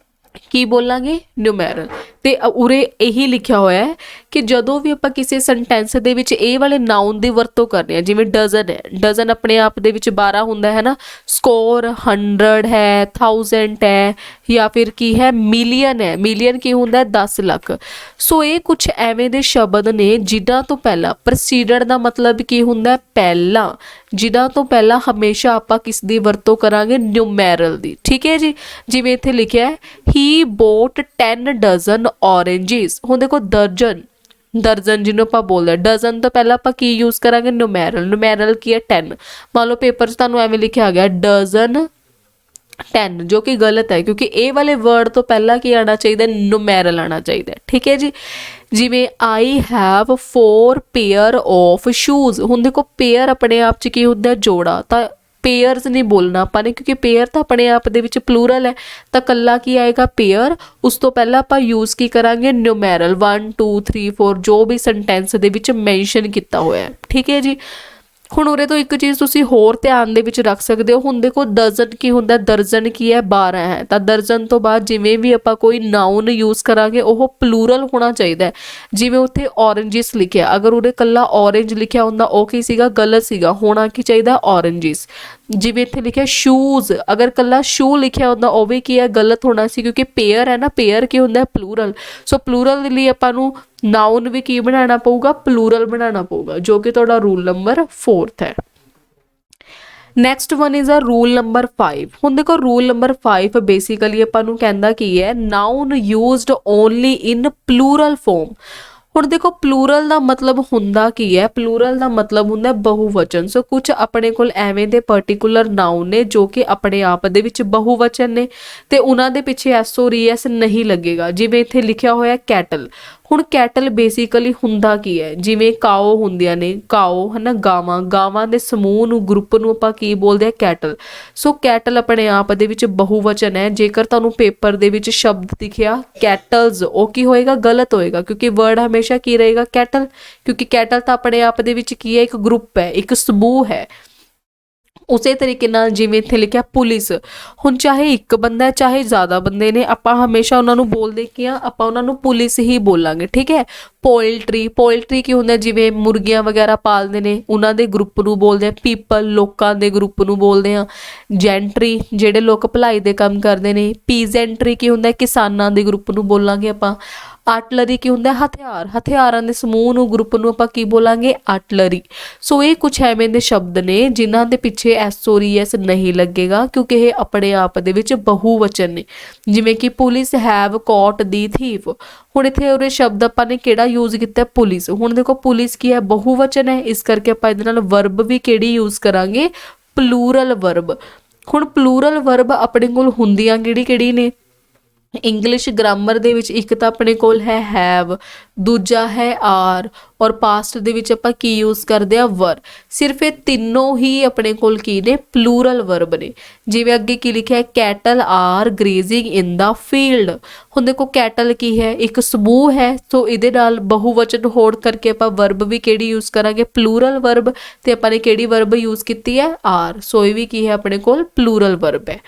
ਕੀ ਬੋਲਾਂਗੇ ਨਿਊਮੈਰਲ। ਤੇ ਉਰੇ ਇਹੀ ਲਿਖਿਆ ਹੋਇਆ ਹੈ ਕਿ ਜਦੋਂ ਵੀ ਆਪਾਂ ਕਿਸੇ ਸੈਂਟੈਂਸ ਦੇ ਵਿੱਚ ਇਹ ਵਾਲੇ ਨਾਉਨ ਦੀ ਵਰਤੋਂ ਕਰਨੀ ਹੈ, ਜਿਵੇਂ ਡਜ਼ਨ ਹੈ, ਡਜ਼ਨ ਆਪਣੇ ਆਪ ਦੇ ਵਿੱਚ 12 ਹੁੰਦਾ ਹੈ ਨਾ, ਸਕੋਰ 100 ਹੈ, 1000 ਹੈ, ਜਾਂ ਫਿਰ ਕੀ ਹੈ ਮਿਲੀਅਨ ਹੈ, ਮਿਲੀਅਨ ਕੀ ਹੁੰਦਾ 10 ਲੱਖ। ਸੋ ਇਹ ਕੁਝ ਐਵੇਂ ਦੇ ਸ਼ਬਦ ਨੇ ਜਿਨ੍ਹਾਂ ਤੋਂ ਪਹਿਲਾਂ, ਪ੍ਰਸੀਡਡ ਦਾ ਮਤਲਬ ਕੀ ਹੁੰਦਾ ਪਹਿਲਾਂ, ਜਿਨ੍ਹਾਂ ਤੋਂ ਪਹਿਲਾਂ ਹਮੇਸ਼ਾ ਆਪਾਂ ਕਿਸ ਦੀ ਵਰਤੋਂ ਕਰਾਂਗੇ ਨਿਊਮੈਰਲ ਦੀ। ਠੀਕ ਹੈ ਜੀ। ਜਿਵੇਂ ਇੱਥੇ ਲਿਖਿਆ ਹੈ ਹੀ ਬੋਟ 10 ਡਜ਼ਨ oranges। ਹੁਣ ਦੇਖੋ ਦਰਜਨ, ਦਰਜਨ ਜਿਹਨੂੰ ਆਪਾਂ ਬੋਲਦੇ ਡਜ਼ਨ ਤੋਂ ਪਹਿਲਾਂ ਆਪਾਂ ਕੀ ਯੂਜ਼ ਕਰਾਂਗੇ ਨਿਊਮੈਰਲ। ਨਿਊਮੈਰਲ ਕੀ ਹੈ 10। ਮੰਨ ਲਓ ਪੇਪਰ 'ਚ ਤੁਹਾਨੂੰ ਐਵੇਂ ਲਿਖਿਆ ਗਿਆ ਡਜ਼ਨ 10, ਜੋ ਕਿ ਗਲਤ ਹੈ, ਕਿਉਂਕਿ ਇਹ ਵਾਲੇ ਵਰਡ ਤੋਂ ਪਹਿਲਾਂ ਕੀ ਆਉਣਾ ਚਾਹੀਦਾ ਨਿਊਮੈਰਲ ਆਉਣਾ ਚਾਹੀਦਾ। ਠੀਕ ਹੈ ਜੀ। ਜਿਵੇਂ I have 4 pair of shoes। ਹੁਣ ਦੇਖੋ ਪੇਅਰ ਆਪਣੇ ਆਪ 'ਚ ਕੀ ਹੁੰਦਾ ਜੋੜਾ, ਤਾਂ ਪੇਅਰਸ ਨਹੀਂ ਬੋਲਣਾ ਆਪਾਂ ਨੇ, ਕਿਉਂਕਿ ਪੇਅਰ ਤਾਂ ਆਪਣੇ ਆਪ ਦੇ ਵਿੱਚ ਪਲੂਰਲ ਹੈ, ਤਾਂ ਕੱਲਾ ਕੀ ਆਏਗਾ ਪੇਅਰ। ਉਸ ਤੋਂ ਪਹਿਲਾਂ ਆਪਾਂ ਯੂਜ਼ ਕੀ ਕਰਾਂਗੇ ਨਿਊਮੈਰਲ 1 2 3 4, ਜੋ ਵੀ ਸੈਂਟੈਂਸ ਦੇ ਵਿੱਚ ਮੈਂਸ਼ਨ ਕੀਤਾ ਹੋਇਆ। ਠੀਕ ਹੈ ਜੀ। ਹੁਣ ਉਰੇ ਤੋਂ ਇੱਕ ਚੀਜ਼ ਤੁਸੀਂ ਹੋਰ ਧਿਆਨ ਦੇ ਵਿੱਚ ਰੱਖ ਸਕਦੇ ਹੋ। ਹੁਣ ਦੇਖੋ ਦਰਜਨ ਕੀ ਹੁੰਦਾ, ਦਰਜਨ ਕੀ ਹੈ 12 ਹੈ, ਤਾਂ ਦਰਜਨ ਤੋਂ ਬਾਅਦ ਜਿਵੇਂ ਵੀ ਆਪਾਂ ਕੋਈ ਨਾਉਨ ਯੂਜ਼ ਕਰਾਂਗੇ ਉਹ ਪਲੂਰਲ ਹੋਣਾ ਚਾਹੀਦਾ। ਜਿਵੇਂ ਉੱਥੇ ਔਰੰਜਿਸ ਲਿਖਿਆ, ਅਗਰ ਉਰੇ ਕੱਲਾ ਔਰੇਂਜ ਲਿਖਿਆ ਹੁੰਦਾ ਉਹ ਕੀ ਸੀਗਾ ਗਲਤ ਸੀਗਾ, ਹੋਣਾ ਕੀ ਚਾਹੀਦਾ ਔਰੰਜਿਸ। ਜਿਵੇਂ ਇੱਥੇ ਲਿਖਿਆ ਸ਼ੂਜ਼, ਅਗਰ ਕੱਲਾ ਸ਼ੂ ਲਿਖਿਆ ਹੁੰਦਾ ਉਹ ਵੀ ਕੀ ਹੈ ਗਲਤ ਹੋਣਾ ਸੀ, ਕਿਉਂਕਿ ਪੇਅਰ ਹੈ ਨਾ, ਪੇਅਰ ਕੀ ਹੁੰਦਾ ਪਲੂਰਲ। ਸੋ ਪਲੂਰਲ ਦੇ ਲਈ ਆਪਾਂ ਨੂੰ ਨਾਉਨ ਵੀ ਕੀ ਬਣਾਉਣਾ ਪਊਗਾ ਪਲੂਰਲ ਬਣਾਉਣਾ ਪਊਗਾ, ਜੋ ਕਿ ਤੁਹਾਡਾ ਰੂਲ ਨੰਬਰ 4 ਹੈ। Next one is a rule number 5। ਹੁਣ ਦੇਖੋ ਰੂਲ ਨੰਬਰ 5 ਬੇਸਿਕਲੀ ਆਪਾਂ ਨੂੰ ਕਹਿੰਦਾ ਕੀ ਹੈ, noun used only in plural form. ਹੁਣ ਦੇਖੋ ਪਲੂਰਲ ਦਾ ਮਤਲਬ ਹੁੰਦਾ ਕੀ ਹੈ, ਪਲੂਰਲ ਦਾ ਮਤਲਬ ਹੁੰਦਾ ਬਹੁਵਚਨ। ਸੋ ਕੁਝ ਆਪਣੇ ਕੋਲ ਐਵੇਂ ਦੇ ਪਰਟੀਕੂਲਰ ਨਾਉਨ ਨੇ ਜੋ ਕਿ ਆਪਣੇ ਆਪ ਦੇ ਵਿੱਚ ਬਹੁਵਚਨ ਨੇ, ਤੇ ਉਹਨਾਂ ਦੇ ਪਿੱਛੇ SORES ਨਹੀਂ ਲੱਗੇਗਾ। ਜਿਵੇਂ ਇੱਥੇ ਲਿਖਿਆ ਹੋਇਆ ਕੈਟਲ। ਹੁਣ ਕੈਟਲ ਬੇਸਿਕਲੀ ਹੁੰਦਾ ਕੀ ਹੈ, ਜਿਵੇਂ ਕਾਓ ਹੁੰਦੀਆਂ ਨੇ, ਕਾਓ ਹੈ ਨਾ, ਗਾਵਾਂ, ਗਾਵਾਂ ਦੇ ਸਮੂਹ ਨੂੰ, ਗਰੁੱਪ ਨੂੰ ਆਪਾਂ ਕੀ ਬੋਲਦੇ ਆ, ਕੈਟਲ। ਸੋ ਕੈਟਲ ਆਪਣੇ ਆਪ ਦੇ ਵਿੱਚ ਬਹੁਵਚਨ ਹੈ। ਜੇਕਰ ਤੁਹਾਨੂੰ ਪੇਪਰ ਦੇ ਵਿੱਚ ਸ਼ਬਦ ਦਿਖਿਆ ਕੈਟਲਸ, ਉਹ ਕੀ ਹੋਏਗਾ, ਗਲਤ ਹੋਏਗਾ, ਕਿਉਂਕਿ ਵਰਡ ਹਮੇਸ਼ਾ ਕੀ ਰਹੇਗਾ, ਕੈਟਲ, ਕਿਉਂਕਿ ਕੈਟਲ ਤਾਂ ਆਪਣੇ ਆਪ ਦੇ ਵਿੱਚ ਕੀ ਹੈ, ਇੱਕ ਗਰੁੱਪ ਹੈ, ਇੱਕ ਸਮੂਹ ਹੈ। ਉਸੇ ਤਰੀਕੇ ਨਾਲ ਜਿਵੇਂ ਇੱਥੇ ਲਿਖਿਆ ਪੁਲਿਸ, ਹੁਣ ਚਾਹੇ ਇੱਕ ਬੰਦਾ ਚਾਹੇ ਜ਼ਿਆਦਾ ਬੰਦੇ ਨੇ, ਆਪਾਂ ਹਮੇਸ਼ਾ ਉਹਨਾਂ ਨੂੰ ਬੋਲਦੇ ਕੀ ਆ, ਆਪਾਂ ਉਹਨਾਂ ਨੂੰ ਪੁਲਿਸ ਹੀ ਬੋਲਾਂਗੇ, ਠੀਕ ਹੈ। ਪੋਇਲਟਰੀ, ਪੋਇਲਟਰੀ ਕੀ ਹੁੰਦਾ, ਜਿਵੇਂ ਮੁਰਗੀਆਂ ਵਗੈਰਾ ਪਾਲਦੇ ਨੇ ਉਹਨਾਂ ਦੇ ਗਰੁੱਪ ਨੂੰ ਬੋਲਦੇ ਆ ਪੀਪਲ, ਲੋਕਾਂ ਦੇ ਗਰੁੱਪ ਨੂੰ ਬੋਲਦੇ ਆ। ਜੈਂਟਰੀ, ਜਿਹੜੇ ਲੋਕ ਭਲਾਈ ਦੇ ਕੰਮ ਕਰਦੇ ਨੇ। ਪੀਜ਼ੈਂਟਰੀ ਕੀ ਹੁੰਦਾ, ਕਿਸਾਨਾਂ ਦੇ ਗਰੁੱਪ ਨੂੰ ਬੋਲਾਂਗੇ ਆਪਾਂ। ਆਰਟਲਰੀ ਕੀ ਹੁੰਦਾ, ਹਥਿਆਰ, ਹਥਿਆਰਾਂ ਦੇ ਸਮੂਹ ਨੂੰ, ਗਰੁੱਪ ਨੂੰ ਆਪਾਂ ਕੀ ਬੋਲਾਂਗੇ, ਆਰਟਲਰੀ। ਸੋ ਇਹ ਕੁਛ ਐਵੇਂ ਦੇ ਸ਼ਬਦ ਨੇ ਜਿਨ੍ਹਾਂ ਦੇ ਪਿੱਛੇ ਐਸ ਔਰ ਈ ਐਸ ਨਹੀਂ ਲੱਗੇਗਾ, ਕਿਉਂਕਿ ਇਹ ਆਪਣੇ ਆਪ ਦੇ ਵਿੱਚ ਬਹੁਵਚਨ ਨੇ। ਜਿਵੇਂ ਕਿ police have caught the thief, ਹੁਣ ਇੱਥੇ ਉਹਦੇ ਸ਼ਬਦ ਆਪਾਂ ਨੇ ਕਿਹੜਾ ਯੂਜ਼ ਕੀਤਾ, ਪੁਲਿਸ। ਹੁਣ ਦੇਖੋ ਪੁਲਿਸ ਕੀ ਹੈ, ਬਹੁਵਚਨ ਹੈ, ਇਸ ਕਰਕੇ ਆਪਾਂ ਇਹਦੇ ਨਾਲ ਵਰਬ ਵੀ ਕਿਹੜੀ ਯੂਜ਼ ਕਰਾਂਗੇ, ਪਲੂਰਲ ਵਰਬ। ਹੁਣ ਪਲੂਰਲ ਵਰਬ ਆਪਣੇ ਕੋਲ ਹੁੰਦੀਆਂ ਕਿਹੜੀ ਕਿਹੜੀ ਨੇ, ਇੰਗਲਿਸ਼ ਗ੍ਰਾਮਰ ਦੇ ਵਿੱਚ ਇੱਕ ਤਾਂ ਆਪਣੇ ਕੋਲ ਹੈ ਹੈਵ, ਦੂਜਾ ਹੈ ਆਰ, ਔਰ ਪਾਸਟ ਦੇ ਵਿੱਚ ਆਪਾਂ ਕੀ ਯੂਜ਼ ਕਰਦੇ ਆ, ਵਰ। ਸਿਰਫ ਇਹ ਤਿੰਨੋਂ ਹੀ ਆਪਣੇ ਕੋਲ ਕੀ ਨੇ, ਪਲੂਰਲ ਵਰਬ ਨੇ। ਜਿਵੇਂ ਅੱਗੇ ਕੀ ਲਿਖਿਆ, ਕੈਟਲ ਆਰ ਗ੍ਰੇਜ਼ਿੰਗ ਇਨ ਦਾ ਫੀਲਡ। ਹੁਣ ਦੇਖੋ ਕੈਟਲ ਕੀ ਹੈ, ਇੱਕ ਸਮੂਹ ਹੈ, ਸੋ ਇਹਦੇ ਨਾਲ ਬਹੁਵਚਨ ਹੋਣ ਕਰਕੇ ਆਪਾਂ ਵਰਬ ਵੀ ਕਿਹੜੀ ਯੂਜ਼ ਕਰਾਂਗੇ, ਪਲੂਰਲ ਵਰਬ, ਤੇ ਆਪਾਂ ਨੇ ਕਿਹੜੀ ਵਰਬ ਯੂਜ਼ ਕੀਤੀ ਹੈ, ਆਰ। ਸੋ ਇਹ ਵੀ ਕੀ ਹੈ, ਆਪਣੇ ਕੋਲ ਪਲੂਰਲ ਵਰਬ ਹੈ।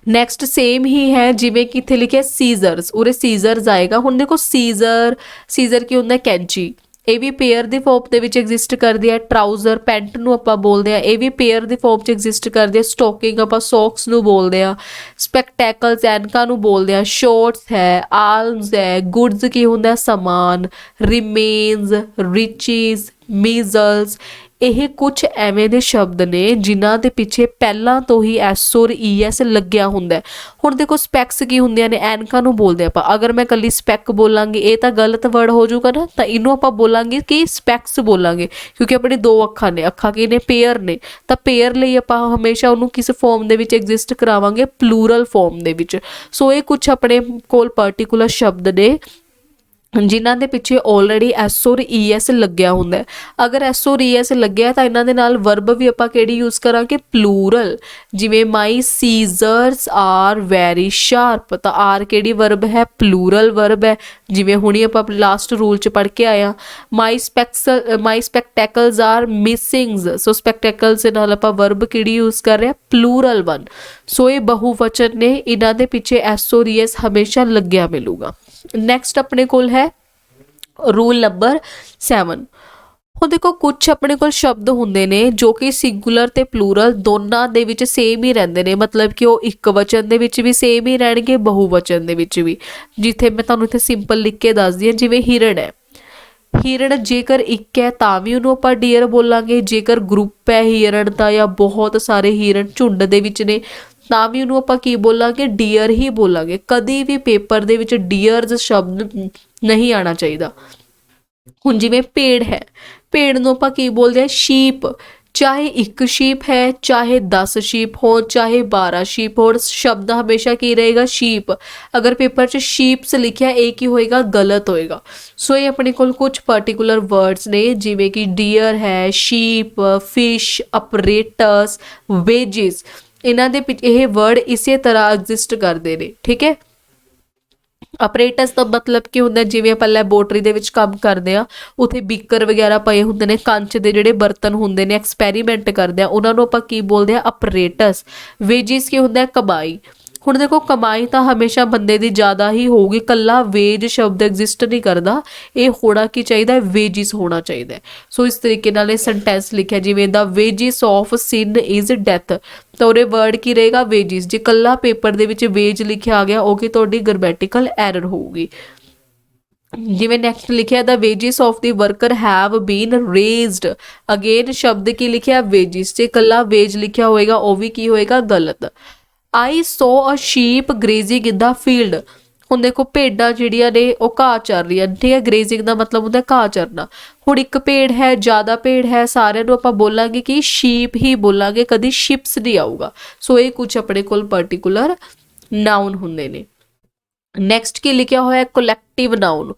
ਨੈਕਸਟ ਸੇਮ ਹੀ ਹੈ, ਜਿਵੇਂ ਕਿ ਇੱਥੇ ਲਿਖਿਆ ਸੀਜ਼ਰਸ, ਉਰੇ ਸੀਜ਼ਰਸ ਆਏਗਾ। ਹੁਣ ਦੇਖੋ ਸੀਜ਼ਰ, ਸੀਜ਼ਰ ਕੀ ਹੁੰਦਾ, ਕੈਂਚੀ, ਇਹ ਵੀ ਪੇਅਰ ਦੀ ਫੋਰਮ ਦੇ ਵਿੱਚ ਐਗਜ਼ਿਸਟ ਕਰਦੀ ਹੈ। ਟਰਾਊਜ਼ਰ, ਪੈਂਟ ਨੂੰ ਆਪਾਂ ਬੋਲਦੇ ਆ, ਇਹ ਵੀ ਪੇਅਰ ਦੀ ਫੋਰਮ 'ਚ ਐਗਜ਼ਿਸਟ ਕਰਦੀ ਹੈ। ਸਟੋਕਿੰਗ ਆਪਾਂ ਸੌਕਸ ਨੂੰ ਬੋਲਦੇ ਆ। ਸਪੈਕਟੈਕਲਸ, ਐਨਕਾਂ ਨੂੰ ਬੋਲਦੇ ਆ। ਸ਼ੋਰਟਸ ਹੈ, ਆਲਮਸ ਹੈ। ਗੁੱਡਸ ਕੀ ਹੁੰਦਾ, ਸਮਾਨ। ਰਿਮੇਨਸ, ਰਿਚਿਸ, ਮੀਜ਼ਲਸ, ਇਹ ਕੁਛ ਐਵੇਂ ਦੇ ਸ਼ਬਦ ਨੇ ਜਿਨ੍ਹਾਂ ਦੇ ਪਿੱਛੇ ਪਹਿਲਾਂ ਤੋਂ ਹੀ ਐਸ ਔਰ ਈ ਐਸ ਲੱਗਿਆ ਹੁੰਦਾ। ਹੁਣ ਦੇਖੋ ਸਪੈਕਸ ਕੀ ਹੁੰਦੀਆਂ ਨੇ, ਐਨਕਾਂ ਨੂੰ ਬੋਲਦੇ ਆਪਾਂ। ਅਗਰ ਮੈਂ ਇਕੱਲੀ ਸਪੈਕ ਬੋਲਾਂਗੀ ਇਹ ਤਾਂ ਗਲਤ ਵਰਡ ਹੋ ਜਾਊਗਾ ਨਾ, ਤਾਂ ਇਹਨੂੰ ਆਪਾਂ ਬੋਲਾਂਗੇ ਕਿ ਸਪੈਕਸ ਬੋਲਾਂਗੇ, ਕਿਉਂਕਿ ਆਪਣੇ ਦੋ ਅੱਖਾਂ ਨੇ, ਅੱਖਾਂ ਕੀ ਨੇ, ਪੇਅਰ ਨੇ। ਤਾਂ ਪੇਅਰ ਲਈ ਆਪਾਂ ਹਮੇਸ਼ਾ ਉਹਨੂੰ ਕਿਸ ਫਾਰਮ ਦੇ ਵਿੱਚ ਐਗਜ਼ਿਸਟ ਕਰਾਵਾਂਗੇ, ਪਲੂਰਲ ਫਾਰਮ ਦੇ ਵਿੱਚ। ਸੋ ਇਹ ਕੁਛ ਆਪਣੇ ਕੋਲ ਪਰਟੀਕੂਲਰ ਸ਼ਬਦ ਨੇ ਜਿਨ੍ਹਾਂ ਦੇ ਪਿੱਛੇ ਆਲਰੇਡੀ ਐਸ ਔਰ ਈ ਐਸ ਲੱਗਿਆ ਹੁੰਦਾ। ਅਗਰ ਐਸ ਔਰ ਈ ਐਸ ਲੱਗਿਆ ਤਾਂ ਇਹਨਾਂ ਦੇ ਨਾਲ ਵਰਬ ਵੀ ਆਪਾਂ ਕਿਹੜੀ ਯੂਜ਼ ਕਰਾਂਗੇ, ਪਲੂਰਲ। ਜਿਵੇਂ ਮਾਈ ਸੀਜ਼ਰਸ ਆਰ ਵੈਰੀ ਸ਼ਾਰਪ, ਤਾਂ ਆਰ ਕਿਹੜੀ ਵਰਬ ਹੈ, ਪਲੂਰਲ ਵਰਬ ਹੈ। ਜਿਵੇਂ ਹੁਣੀ ਆਪਾਂ ਲਾਸਟ ਰੂਲ 'ਚ ਪੜ੍ਹ ਕੇ ਆਇਆ, ਮਾਈ ਸਪੈਕਟੈਕਲਸ ਆਰ ਮਿਸਿੰਗਸ, ਸੋ ਸਪੈਕਟੈਕਲਸ ਦੇ ਨਾਲ ਆਪਾਂ ਵਰਬ ਕਿਹੜੀ ਯੂਜ਼ ਕਰ ਰਹੇ ਹਾਂ, ਪਲੂਰਲ ਵਨ। ਸੋ ਇਹ ਬਹੁਵਚਨ ਨੇ, ਇਹਨਾਂ ਦੇ ਪਿੱਛੇ ਐਸ ਔਰ ਈ ਐਸ ਹਮੇਸ਼ਾ ਲੱਗਿਆ ਮਿਲੂਗਾ। ਨੈਕਸਟ ਆਪਣੇ ਕੋਲ ਹੈ ਰੂਲ ਨੰਬਰ 7। ਹੁਣ ਦੇਖੋ ਕੁਛ ਆਪਣੇ ਕੋਲ ਸ਼ਬਦ ਹੁੰਦੇ ਨੇ ਜੋ ਕਿ ਸਿੰਗੂਲਰ ਤੇ ਪਲੂਰਲ ਦੋਨਾਂ ਦੇ ਵਿੱਚ ਸੇਮ ਹੀ ਰਹਿੰਦੇ ਨੇ, ਮਤਲਬ ਕਿ ਉਹ ਇੱਕ ਵਚਨ ਦੇ ਵਿੱਚ ਵੀ ਸੇਮ ਹੀ ਰਹਿਣਗੇ, ਬਹੁਵਚਨ ਦੇ ਵਿੱਚ ਵੀ। ਜਿੱਥੇ ਮੈਂ ਤੁਹਾਨੂੰ ਇੱਥੇ ਸਿੰਪਲ ਲਿਖ ਕੇ ਦੱਸਦੀ ਹਾਂ, ਜਿਵੇਂ ਹਿਰਨ ਹੈ, ਹਿਰਨ ਜੇਕਰ ਇੱਕ ਹੈ ਤਾਂ ਵੀ ਉਹਨੂੰ ਆਪਾਂ ਡੀਅਰ ਬੋਲਾਂਗੇ। ਜੇਕਰ ਗਰੁੱਪ ਹੈ ਹਿਰਨ ਦਾ, ਜਾਂ ਬਹੁਤ ਸਾਰੇ ਹਿਰਨ ਝੁੰਡ ਦੇ ਵਿੱਚ ਨੇ, ਤਾਂ ਵੀ ਉਹਨੂੰ ਆਪਾਂ ਕੀ ਬੋਲਾਂਗੇ, ਡੀਅਰ ਹੀ ਬੋਲਾਂਗੇ। ਕਦੀ ਵੀ ਪੇਪਰ ਦੇ ਵਿੱਚ ਡੀਅਰਸ ਸ਼ਬਦ ਨਹੀਂ ਆਉਣਾ ਚਾਹੀਦਾ। ਹੁਣ ਜਿਵੇਂ ਭੇਡ ਹੈ, ਭੇਡ ਨੂੰ ਆਪਾਂ ਕੀ ਬੋਲਦੇ ਹਾਂ, ਸ਼ੀਪ। ਚਾਹੇ ਇੱਕ ਸ਼ੀਪ ਹੈ, ਚਾਹੇ 10 ਸ਼ੀਪ ਹੋਣ, ਚਾਹੇ 12 ਸ਼ੀਪ ਹੋਣ, ਸ਼ਬਦ ਹਮੇਸ਼ਾ ਕੀ ਰਹੇਗਾ, ਸ਼ੀਪ। ਅਗਰ ਪੇਪਰ 'ਚ ਸ਼ੀਪਸ ਲਿਖਿਆ, ਇਹ ਕੀ ਹੋਏਗਾ, ਗਲਤ ਹੋਏਗਾ। ਸੋ ਇਹ ਆਪਣੇ ਕੋਲ ਕੁਝ ਪਰਟੀਕੂਲਰ ਵਰਡਸ ਨੇ, ਜਿਵੇਂ ਕਿ ਡੀਅਰ ਹੈ, ਸ਼ੀਪ, ਫਿਸ਼, ਆਪਰੇਟਸ, ਵੇਜਿਸ, ਇਹਨਾਂ ਦੇ ਪਿੱਛੇ ਇਹ ਵਰਡ ਇਸੇ ਤਰ੍ਹਾਂ ਐਗਜ਼ਿਸਟ ਕਰਦੇ ਨੇ, ਠੀਕ ਹੈ। ਆਪਰੇਟਸ ਦਾ ਮਤਲਬ ਕੀ ਹੁੰਦਾ, ਜਿਵੇਂ ਆਪਾਂ ਲੈਬੋਰਟਰੀ ਦੇ ਵਿੱਚ ਕੰਮ ਕਰਦੇ ਆ, ਉੱਥੇ ਬੀਕਰ ਵਗੈਰਾ ਪਏ ਹੁੰਦੇ ਨੇ, ਕੰਚ ਦੇ ਜਿਹੜੇ ਬਰਤਨ ਹੁੰਦੇ ਨੇ, ਐਕਸਪੈਰੀਮੈਂਟ ਕਰਦੇ ਆ, ਉਹਨਾਂ ਨੂੰ ਆਪਾਂ ਕੀ ਬੋਲਦੇ ਆ, ਆਪਰੇਟਸ। ਵੇਜਿਸ ਕੀ ਹੁੰਦਾ, ਕਮਾਈ। ਹੁਣ ਦੇਖੋ ਕਮਾਈ ਤਾਂ ਹਮੇਸ਼ਾ ਬੰਦੇ ਦੀ ਜ਼ਿਆਦਾ ਹੀ ਹੋਊਗੀ, ਕੱਲਾ ਵੇਜ ਸ਼ਬਦ ਐਗਜ਼ਿਸਟ ਨਹੀਂ ਕਰਦਾ, ਇਹ ਹੋਣਾ ਕੀ ਚਾਹੀਦਾ, ਵੇਜਿਸ ਹੋਣਾ ਚਾਹੀਦਾ। ਸੋ ਇਸ ਤਰੀਕੇ ਨਾਲ ਇਹ ਸੈਂਟੈਂਸ ਲਿਖਿਆ, ਜਿਵੇਂ ਦਾ wages of cin is death, ਤਾਂ ਉਹਦੇ ਵਰਡ ਕੀ ਰਹੇਗਾ, ਵੇਜਿਸ। ਜੇ ਕੱਲਾ ਪੇਪਰ ਦੇ ਵਿੱਚ ਵੇਜ ਲਿਖਿਆ ਆ ਗਿਆ, ਉਹ ਕੀ ਤੁਹਾਡੀ ਗ੍ਰਾਮੈਟੀਕਲ ਐਰਰ ਹੋਊਗੀ। ਜਿਵੇਂ ਨੈਕਸਟ ਲਿਖਿਆ, the wages of the worker have been raised, again ਸ਼ਬਦ ਕੀ ਲਿਖਿਆ, ਵੇਜਿਸ। ਜੇ ਕੱਲਾ ਵੇਜ ਲਿਖਿਆ ਹੋਏਗਾ ਉਹ ਵੀ ਕੀ ਹੋਏਗਾ, ਗਲਤ। I saw a sheep grazing in the field, ਹੁਣ ਦੇਖੋ ਭੇਡਾਂ ਜਿਹੜੀਆਂ ਨੇ ਉਹ ਘਾਹ ਚਰ ਰਹੀਆਂ, ਠੀਕ ਹੈ। ਗ੍ਰੇਜ਼ਿੰਗ ਦਾ ਮਤਲਬ ਹੁੰਦਾ ਘਾਹ ਚਰਨਾ। ਹੁਣ ਇੱਕ ਭੇਡ ਹੈ, ਜ਼ਿਆਦਾ ਭੇਡ ਹੈ, ਸਾਰਿਆਂ ਨੂੰ ਆਪਾਂ ਬੋਲਾਂਗੇ ਕਿ ਸ਼ੀਪ ਹੀ ਬੋਲਾਂਗੇ, ਕਦੀ ਸ਼ਿਪਸ ਨਹੀਂ ਆਊਗਾ। ਸੋ ਇਹ ਕੁਝ ਆਪਣੇ ਕੋਲ ਪਰਟੀਕੂਲਰ ਨਾਊਨ ਹੁੰਦੇ ਨੇ। ਨੈਕਸਟ ਕੀ ਲਿਖਿਆ ਹੋਇਆ ਕਲੈਕਟਿਵ ਨਾउन।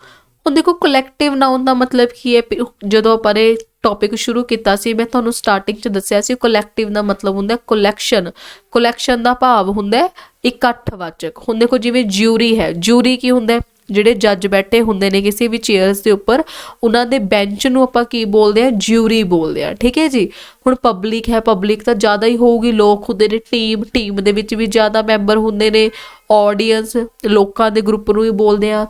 ਹੁਣ ਦੇਖੋ ਕਲੈਕਟਿਵ ਨਾउन ਦਾ ਮਤਲਬ ਕੀ ਹੈ, ਜਦੋਂ ਆਪਾਂ ਨੇ ਟੌਪਿਕ ਸ਼ੁਰੂ ਕੀਤਾ ਸੀ ਮੈਂ ਤੁਹਾਨੂੰ ਸਟਾਰਟਿੰਗ 'ਚ ਦੱਸਿਆ ਸੀ ਕਲੈਕਟਿਵ ਦਾ ਮਤਲਬ ਹੁੰਦਾ ਕਲੈਕਸ਼ਨ। ਕਲੈਕਸ਼ਨ ਦਾ ਭਾਵ ਹੁੰਦਾ ਇਕੱਠਵਾਚਕ। ਹੁਣ ਦੇਖੋ ਜਿਵੇਂ ਜਿਊਰੀ ਹੈ, ਜਿਊਰੀ ਕੀ ਹੁੰਦਾ, ਜਿਹੜੇ ਜੱਜ ਬੈਠੇ ਹੁੰਦੇ ਨੇ ਕਿਸੇ ਵੀ ਚੇਅਰਸ ਦੇ ਉੱਪਰ, ਉਹਨਾਂ ਦੇ ਬੈਂਚ ਨੂੰ ਆਪਾਂ ਕੀ ਬੋਲਦੇ ਆ, ਜਿਊਰੀ ਬੋਲਦੇ ਆ, ਠੀਕ ਹੈ ਜੀ। ਹੁਣ ਪਬਲਿਕ ਹੈ, ਪਬਲਿਕ ਤਾਂ ਜ਼ਿਆਦਾ ਹੀ ਹੋਊਗੀ, ਲੋਕ ਹੁੰਦੇ ਨੇ, ਟੀਮ ਦੇ ਵਿੱਚ ਵੀ ਜ਼ਿਆਦਾ ਮੈਂਬਰ ਹੁੰਦੇ ਨੇ, ਆਡੀਅנס ਲੋਕਾਂ ਦੇ ਗਰੁੱਪ ਨੂੰ ਹੀ ਬੋਲਦੇ ਆ।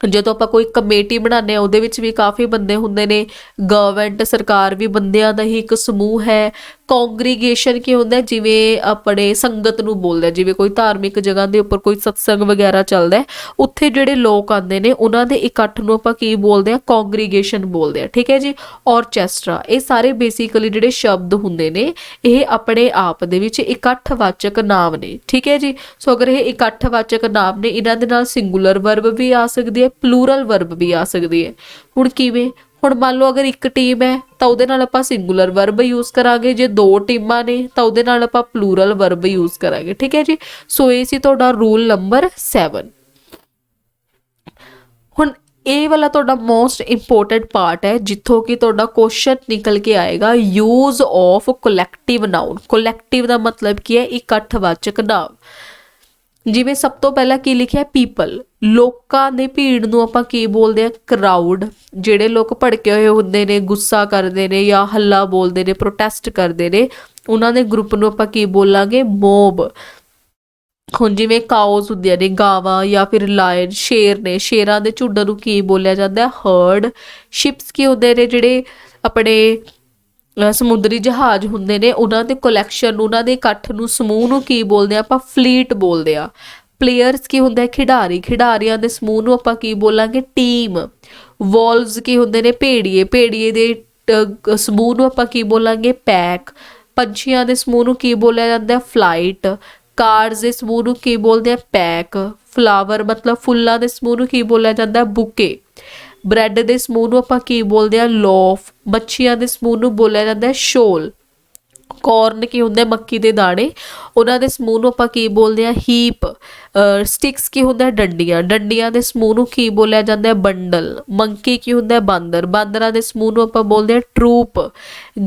ਜਦੋਂ ਆਪਾਂ ਕੋਈ ਕਮੇਟੀ ਬਣਾਉਂਦੇ ਹਾਂ ਉਹਦੇ ਵਿੱਚ ਵੀ ਕਾਫੀ ਬੰਦੇ ਹੁੰਦੇ ਨੇ। ਗਵਰਨਮੈਂਟ ਸਰਕਾਰ ਵੀ ਬੰਦਿਆਂ ਦਾ ਹੀ ਇੱਕ ਸਮੂਹ ਹੈ। ਕੌਂਗਰੀਗੇਸ਼ਨ ਕੀ ਹੁੰਦਾ, ਜਿਵੇਂ ਆਪਣੇ ਸੰਗਤ ਨੂੰ ਬੋਲਦਾ, ਜਿਵੇਂ ਕੋਈ ਧਾਰਮਿਕ ਜਗ੍ਹਾ ਦੇ ਉੱਪਰ ਕੋਈ ਸਤਸੰਗ ਵਗੈਰਾ ਚੱਲਦਾ, ਉੱਥੇ ਜਿਹੜੇ ਲੋਕ ਆਉਂਦੇ ਨੇ ਉਹਨਾਂ ਦੇ ਇਕੱਠ ਨੂੰ ਆਪਾਂ ਕੀ ਬੋਲਦੇ ਆ, ਕੌਂਗਰੀਗੇਸ਼ਨ ਬੋਲਦੇ ਆ, ਠੀਕ ਹੈ ਜੀ। ਔਰਕੈਸਟਰਾ, ਇਹ ਸਾਰੇ ਬੇਸਿਕਲੀ ਜਿਹੜੇ ਸ਼ਬਦ ਹੁੰਦੇ ਨੇ ਇਹ ਆਪਣੇ ਆਪ ਦੇ ਵਿੱਚ ਇਕੱਠਵਾਚਕ ਨਾਮ ਨੇ, ਠੀਕ ਹੈ ਜੀ। ਸੋ ਅਗਰ ਇਹ ਇਕੱਠਵਾਚਕ ਨਾਮ ਨੇ, ਇਹਨਾਂ ਦੇ ਨਾਲ ਸਿੰਗੂਲਰ ਵਰਬ ਵੀ ਆ ਸਕਦੀ ਹੈ, ਪਲੂਰਲ ਵਰਬ ਵੀ ਆ ਸਕਦੀ ਹੈ। ਹੁਣ ਕਿਵੇਂ, ਹੁਣ ਮੰਨ ਲਓ ਅਗਰ ਇੱਕ ਟੀਮ ਹੈ ਤਾਂ ਉਹਦੇ ਨਾਲ ਆਪਾਂ ਸਿੰਗੂਲਰ ਵਰਬ ਯੂਜ਼ ਕਰਾਂਗੇ, ਜੇ ਦੋ ਟੀਮਾਂ ਨੇ ਤਾਂ ਉਹਦੇ ਨਾਲ ਆਪਾਂ ਪਲੂਰਲ ਵਰਬ ਯੂਜ਼ ਕਰਾਂਗੇ, ਠੀਕ ਹੈ ਜੀ। ਸੋ ਇਹ ਸੀ ਤੁਹਾਡਾ ਰੂਲ ਨੰਬਰ 7। ਹੁਣ ਇਹ ਵਾਲਾ ਤੁਹਾਡਾ ਮੋਸਟ ਇੰਪੋਰਟੈਂਟ ਪਾਰਟ ਹੈ ਜਿੱਥੋਂ ਕਿ ਤੁਹਾਡਾ ਕੁਐਸਚਨ ਨਿਕਲ ਕੇ ਆਏਗਾ, ਯੂਜ਼ ਆਫ ਕਲੈਕਟਿਵ ਨਾउन। ਕਲੈਕਟਿਵ ਦਾ ਮਤਲਬ ਕੀ ਹੈ, ਇਕੱਠਵਾਚਕ ਨਾਮ। ਜਿਵੇਂ ਸਭ ਤੋਂ ਪਹਿਲਾਂ ਕੀ ਲਿਖਿਆ, ਪੀਪਲ, ਲੋਕਾਂ ਦੀ ਭੀੜ ਨੂੰ ਆਪਾਂ ਕੀ ਬੋਲਦੇ ਆ, ਕਰਾਊਡ। ਜਿਹੜੇ ਲੋਕ ਭੜਕੇ ਹੋਏ ਹੁੰਦੇ ਨੇ, ਗੁੱਸਾ ਕਰਦੇ ਨੇ ਜਾਂ ਹੱਲਾ ਬੋਲਦੇ ਨੇ, ਪ੍ਰੋਟੈਸਟ ਕਰਦੇ ਨੇ, ਉਹਨਾਂ ਦੇ ਗਰੁੱਪ ਨੂੰ ਆਪਾਂ ਕੀ ਬੋਲਾਂਗੇ, ਮੋਬ। ਹੁਣ ਜਿਵੇਂ ਕਾਉਜ਼ ਹੁੰਦੀਆਂ ਨੇ, ਗਾਵਾਂ ਜਾਂ ਫਿਰ ਲਾਇਨ, ਸ਼ੇਰ ਨੇ, ਸ਼ੇਰਾਂ ਦੇ ਝੁੰਡ ਨੂੰ ਕੀ ਬੋਲਿਆ ਜਾਂਦਾ, ਹਰਡ। ਸ਼ਿਪਸ ਕੀ ਹੁੰਦੇ ਨੇ, ਜਿਹੜੇ ਆਪਣੇ ਸਮੁੰਦਰੀ ਜਹਾਜ਼ ਹੁੰਦੇ ਨੇ, ਉਹਨਾਂ ਦੇ ਕਲੈਕਸ਼ਨ, ਉਹਨਾਂ ਦੇ ਇਕੱਠ ਨੂੰ, ਸਮੂਹ ਨੂੰ ਕੀ ਬੋਲਦੇ ਆ ਆਪਾਂ, ਫਲੀਟ ਬੋਲਦੇ ਆ। ਪਲੇਅਰਸ ਕੀ ਹੁੰਦਾ, ਖਿਡਾਰੀ, ਖਿਡਾਰੀਆਂ ਦੇ ਸਮੂਹ ਨੂੰ ਆਪਾਂ ਕੀ ਬੋਲਾਂਗੇ, ਟੀਮ। ਵੋਲਵਸ ਕੀ ਹੁੰਦੇ ਨੇ, ਭੇੜੀਏ, ਭੇੜੀਏ ਦੇ ਸਮੂਹ ਨੂੰ ਆਪਾਂ ਕੀ ਬੋਲਾਂਗੇ, ਪੈਕ। ਪੰਛੀਆਂ ਦੇ ਸਮੂਹ ਨੂੰ ਕੀ ਬੋਲਿਆ ਜਾਂਦਾ, ਫਲਾਈਟ। ਕਾਰਡਸ ਦੇ ਸਮੂਹ ਨੂੰ ਕੀ ਬੋਲਦੇ ਆ, ਪੈਕ। ਫਲਾਵਰ ਮਤਲਬ ਫੁੱਲਾਂ ਦੇ ਸਮੂਹ ਨੂੰ ਕੀ ਬੋਲਿਆ ਜਾਂਦਾ, ਬੁਕੇ। ਬ੍ਰੈਡ ਦੇ ਸਮੂਹ ਨੂੰ ਆਪਾਂ ਕੀ ਬੋਲਦੇ ਆ, ਲੋਫ। ਮੱਛੀਆਂ ਦੇ ਸਮੂਹ ਨੂੰ ਬੋਲਿਆ ਜਾਂਦਾ, ਸ਼ੋਲ। ਕੌਰਨ ਕੀ ਹੁੰਦਾ, ਮੱਕੀ ਦੇ ਦਾਣੇ, ਉਹਨਾਂ ਦੇ ਸਮੂਹ ਨੂੰ ਆਪਾਂ ਕੀ ਬੋਲਦੇ ਆ, ਹੀਪ। ਸਟਿਕਸ ਕੀ ਹੁੰਦਾ, ਡੰਡੀਆਂ, ਡੰਡੀਆਂ ਦੇ ਸਮੂਹ ਨੂੰ ਕੀ ਬੋਲਿਆ ਜਾਂਦਾ, ਬੰਡਲ। ਮੰਕੀ ਕੀ ਹੁੰਦਾ, ਬਾਂਦਰ, ਬਾਂਦਰਾਂ ਦੇ ਸਮੂਹ ਨੂੰ ਆਪਾਂ ਬੋਲਦੇ ਆ, ਟਰੂਪ।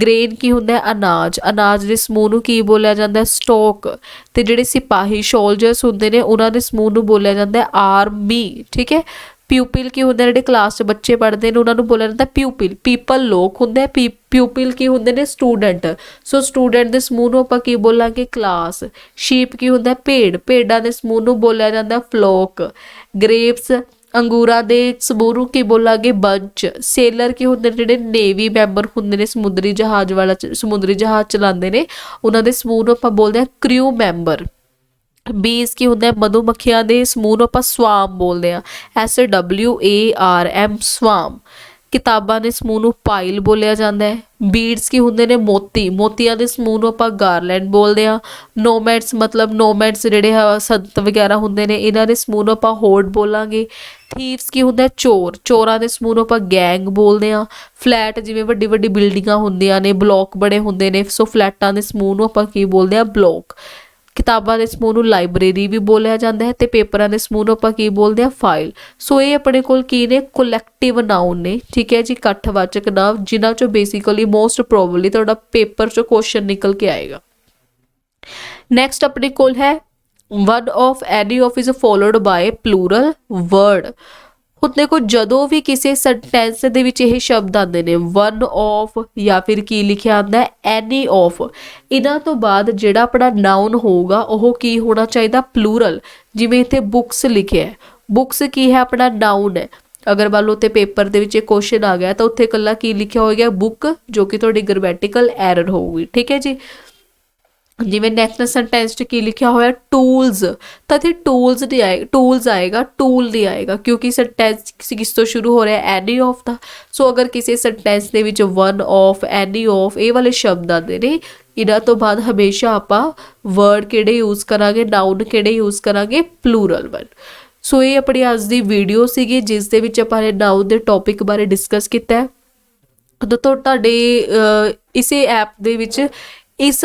ਗ੍ਰੇਨ ਕੀ ਹੁੰਦਾ, ਅਨਾਜ, ਅਨਾਜ ਦੇ ਸਮੂਹ ਨੂੰ ਕੀ ਬੋਲਿਆ ਜਾਂਦਾ, ਸਟੋਕ। ਤੇ ਜਿਹੜੇ ਸਿਪਾਹੀ ਸੋਲਜਰਸ ਹੁੰਦੇ ਨੇ ਉਹਨਾਂ ਦੇ ਸਮੂਹ ਨੂੰ ਬੋਲਿਆ ਜਾਂਦਾ, ਆਰਮੀ, ਠੀਕ ਹੈ। ਪਿਊਪਿਲ ਕੀ ਹੁੰਦੇ, ਜਿਹੜੇ ਕਲਾਸ 'ਚ ਬੱਚੇ ਪੜ੍ਹਦੇ ਨੇ ਉਹਨਾਂ ਨੂੰ ਬੋਲਿਆ ਜਾਂਦਾ ਪਿਊਪਿਲ। ਪੀਪਲ ਲੋਕ ਹੁੰਦੇ, ਪਿਊਪਿਲ ਕੀ ਹੁੰਦੇ ਨੇ, ਸਟੂਡੈਂਟ। ਸੋ ਸਟੂਡੈਂਟ ਦੇ ਸਮੂਹ ਨੂੰ ਆਪਾਂ ਕੀ ਬੋਲਾਂਗੇ, ਕਲਾਸ। ਸ਼ੀਪ ਕੀ ਹੁੰਦਾ, ਭੇਡ, ਭੇਡਾਂ ਦੇ ਸਮੂਹ ਨੂੰ ਬੋਲਿਆ ਜਾਂਦਾ, ਫਲੋਕ। ਗ੍ਰੇਪਸ, ਅੰਗੂਰਾਂ ਦੇ ਸਮੂਹ ਨੂੰ ਕੀ ਬੋਲਾਂਗੇ, ਬੰਚ। ਸੇਲਰ ਕੀ ਹੁੰਦੇ ਨੇ, ਜਿਹੜੇ ਨੇਵੀ ਮੈਂਬਰ ਹੁੰਦੇ ਨੇ, ਸਮੁੰਦਰੀ ਜਹਾਜ਼ ਚਲਾਉਂਦੇ ਨੇ, ਉਹਨਾਂ ਦੇ ਸਮੂਹ ਨੂੰ ਆਪਾਂ ਬੋਲਦੇ ਹਾਂ ਕ੍ਰਿਊ ਮੈਂਬਰ। ਬੀਜ਼ ਕੀ ਹੁੰਦਾ, ਮਧੂਮੱਖੀਆਂ ਦੇ ਸਮੂਹ ਨੂੰ ਆਪਾਂ ਸਵਾਮ ਬੋਲਦੇ ਆ, SWARM, ਸਵਾਮ। ਕਿਤਾਬਾਂ ਦੇ ਸਮੂਹ ਨੂੰ ਪਾਈਲ ਬੋਲਿਆ ਜਾਂਦਾ ਹੈ। ਬੀਡਸ ਕੀ ਹੁੰਦੇ ਨੇ, ਮੋਤੀ, ਮੋਤੀਆਂ ਦੇ ਸਮੂਹ ਨੂੰ ਆਪਾਂ ਗਾਰਲੈਂਡ ਬੋਲਦੇ ਆ। ਨੋਮੈਡਸ ਮਤਲਬ ਨੋਮੈਡਸ ਜਿਹੜੇ ਸੰਤ ਵਗੈਰਾ ਹੁੰਦੇ ਨੇ, ਇਹਨਾਂ ਦੇ ਸਮੂਹ ਨੂੰ ਆਪਾਂ ਹੋਰਡ ਬੋਲਾਂਗੇ। ਥੀਵਸ ਕੀ ਹੁੰਦਾ, ਚੋਰ, ਚੋਰਾਂ ਦੇ ਸਮੂਹ ਨੂੰ ਆਪਾਂ ਗੈਂਗ ਬੋਲਦੇ ਆ। ਫਲੈਟ, ਜਿਵੇਂ ਵੱਡੀ ਵੱਡੀ ਬਿਲਡਿੰਗਾਂ ਹੁੰਦੀਆਂ ਨੇ, ਬਲੋਕ ਬਣੇ ਹੁੰਦੇ ਨੇ, ਸੋ ਫਲੈਟਾਂ ਦੇ ਸਮੂਹ ਨੂੰ ਆਪਾਂ ਕੀ ਬੋਲਦੇ ਆ, ਬਲੋਕ। ਕਿਤਾਬਾਂ ਦੇ ਸਮੂਹ ਨੂੰ ਲਾਇਬ੍ਰੇਰੀ ਵੀ ਬੋਲਿਆ ਜਾਂਦਾ ਹੈ, ਤੇ ਪੇਪਰਾਂ ਦੇ ਸਮੂਹ ਨੂੰ ਆਪਾਂ ਕੀ ਬੋਲਦੇ ਆ, ਫਾਈਲ। ਸੋ ਇਹ ਆਪਣੇ ਕੋਲ ਕੀ ਨੇ, ਕਲੈਕਟਿਵ ਨਾउन ਨੇ, ਠੀਕ ਹੈ ਜੀ, ਇਕੱਠਵਾਚਕ ਨਾਮ, ਜਿਨ੍ਹਾਂ ਚੋਂ ਬੇਸਿਕਲੀ ਮੋਸਟ ਪ੍ਰੋਬਬਲੀ ਤੁਹਾਡਾ ਪੇਪਰ 'ਚੋਂ ਕੁਐਸਚਨ ਨਿਕਲ ਕੇ ਆਏਗਾ। ਨੈਕਸਟ ਆਪਣੇ ਕੋਲ ਹੈ, one of any of is followed by plural word. ਹੁਣ ਦੇਖੋ ਜਦੋਂ ਵੀ ਕਿਸੇ ਸੈਂਟੈਂਸ ਦੇ ਵਿੱਚ ਇਹ ਸ਼ਬਦ ਆਉਂਦੇ ਨੇ, ਵਨ ਆਫ ਜਾਂ ਫਿਰ ਕੀ ਲਿਖਿਆ ਆਉਂਦਾ, ਐਨੀ ਆਫ, ਇਹਨਾਂ ਤੋਂ ਬਾਅਦ ਜਿਹੜਾ ਆਪਣਾ ਨਾउन ਹੋਊਗਾ ਉਹ ਕੀ ਹੋਣਾ ਚਾਹੀਦਾ, ਪਲੂਰਲ। ਜਿਵੇਂ ਇੱਥੇ ਬੁੱਕਸ ਲਿਖਿਆ ਹੈ, ਬੁੱਕਸ ਕੀ ਹੈ, ਆਪਣਾ ਨਾउन ਹੈ। ਅਗਰ ਮੰਨ ਲਓ ਉੱਥੇ ਪੇਪਰ ਦੇ ਵਿੱਚ ਇਹ ਕੁਐਸਚਨ ਆ ਗਿਆ ਤਾਂ ਉੱਥੇ ਇਕੱਲਾ ਕੀ ਲਿਖਿਆ ਹੋਏਗਾ, ਬੁੱਕ, ਜੋ ਕਿ ਤੁਹਾਡੀ ਗ੍ਰਾਮੈਟੀਕਲ ਐਰਰ ਹੋਊਗੀ, ਠੀਕ ਹੈ ਜੀ। ਜਿਵੇਂ ਨੈਕਸਟ ਸੈਂਟੈਂਸ 'ਚ ਕੀ ਲਿਖਿਆ ਹੋਇਆ, ਟੂਲਸ, ਤਾਂ ਇੱਥੇ ਟੂਲਸ ਨਹੀਂ ਆਏਗਾ, ਟੂਲਸ ਆਏਗਾ, ਟੂਲ ਨਹੀਂ ਆਏਗਾ, ਕਿਉਂਕਿ ਸੈਂਟੈਂਸ ਕਿਸ ਤੋਂ ਸ਼ੁਰੂ ਹੋ ਰਿਹਾ, ਐਨੀ ਆਫ ਦਾ। ਸੋ ਅਗਰ ਕਿਸੇ ਸੈਂਟੈਂਸ ਦੇ ਵਿੱਚ ਵਨ ਆਫ, ਐਨੀ ਆਫ, ਇਹ ਵਾਲੇ ਸ਼ਬਦ ਆਉਂਦੇ ਨੇ, ਇਹਨਾਂ ਤੋਂ ਬਾਅਦ ਹਮੇਸ਼ਾ ਆਪਾਂ ਵਰਡ ਕਿਹੜੇ ਯੂਜ਼ ਕਰਾਂਗੇ, ਨਾउन ਕਿਹੜੇ ਯੂਜ਼ ਕਰਾਂਗੇ, ਪਲੂਰਲ ਵਨ। ਸੋ ਇਹ ਆਪਣੀ ਅੱਜ ਦੀ ਵੀਡੀਓ ਸੀਗੀ ਜਿਸ ਦੇ ਵਿੱਚ ਆਪਾਂ ਨੇ ਨਾउन ਦੇ ਟੌਪਿਕ ਬਾਰੇ ਡਿਸਕਸ ਕੀਤਾ ਹੈ। ਤੁਹਾਡੇ ਇਸੇ ਐਪ ਦੇ ਵਿੱਚ ਇਸ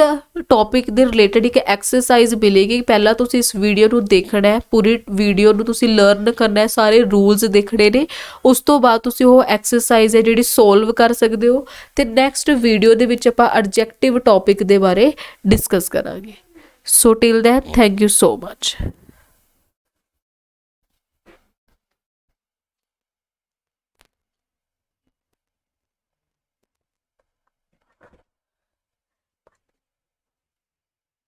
ਟੌਪਿਕ ਦੇ ਰਿਲੇਟਡ ਇੱਕ ਐਕਸਰਸਾਈਜ਼ ਮਿਲੇਗੀ। ਪਹਿਲਾਂ ਤੁਸੀਂ ਇਸ ਵੀਡੀਓ ਨੂੰ ਦੇਖਣਾ ਹੈ, ਪੂਰੀ ਵੀਡੀਓ ਨੂੰ ਤੁਸੀਂ ਲਰਨ ਕਰਨਾ ਹੈ, ਸਾਰੇ ਰੂਲਸ ਦੇਖਣੇ ਨੇ। ਉਸ ਤੋਂ ਬਾਅਦ ਤੁਸੀਂ ਉਹ ਐਕਸਰਸਾਈਜ਼ ਹੈ ਜਿਹੜੀ ਸੋਲਵ ਕਰ ਸਕਦੇ ਹੋ। ਤੇ ਨੈਕਸਟ ਵੀਡੀਓ ਦੇ ਵਿੱਚ ਆਪਾਂ ਐਡਜੈਕਟਿਵ ਟੌਪਿਕ ਦੇ ਬਾਰੇ ਡਿਸਕਸ ਕਰਾਂਗੇ। So till then thank you so much.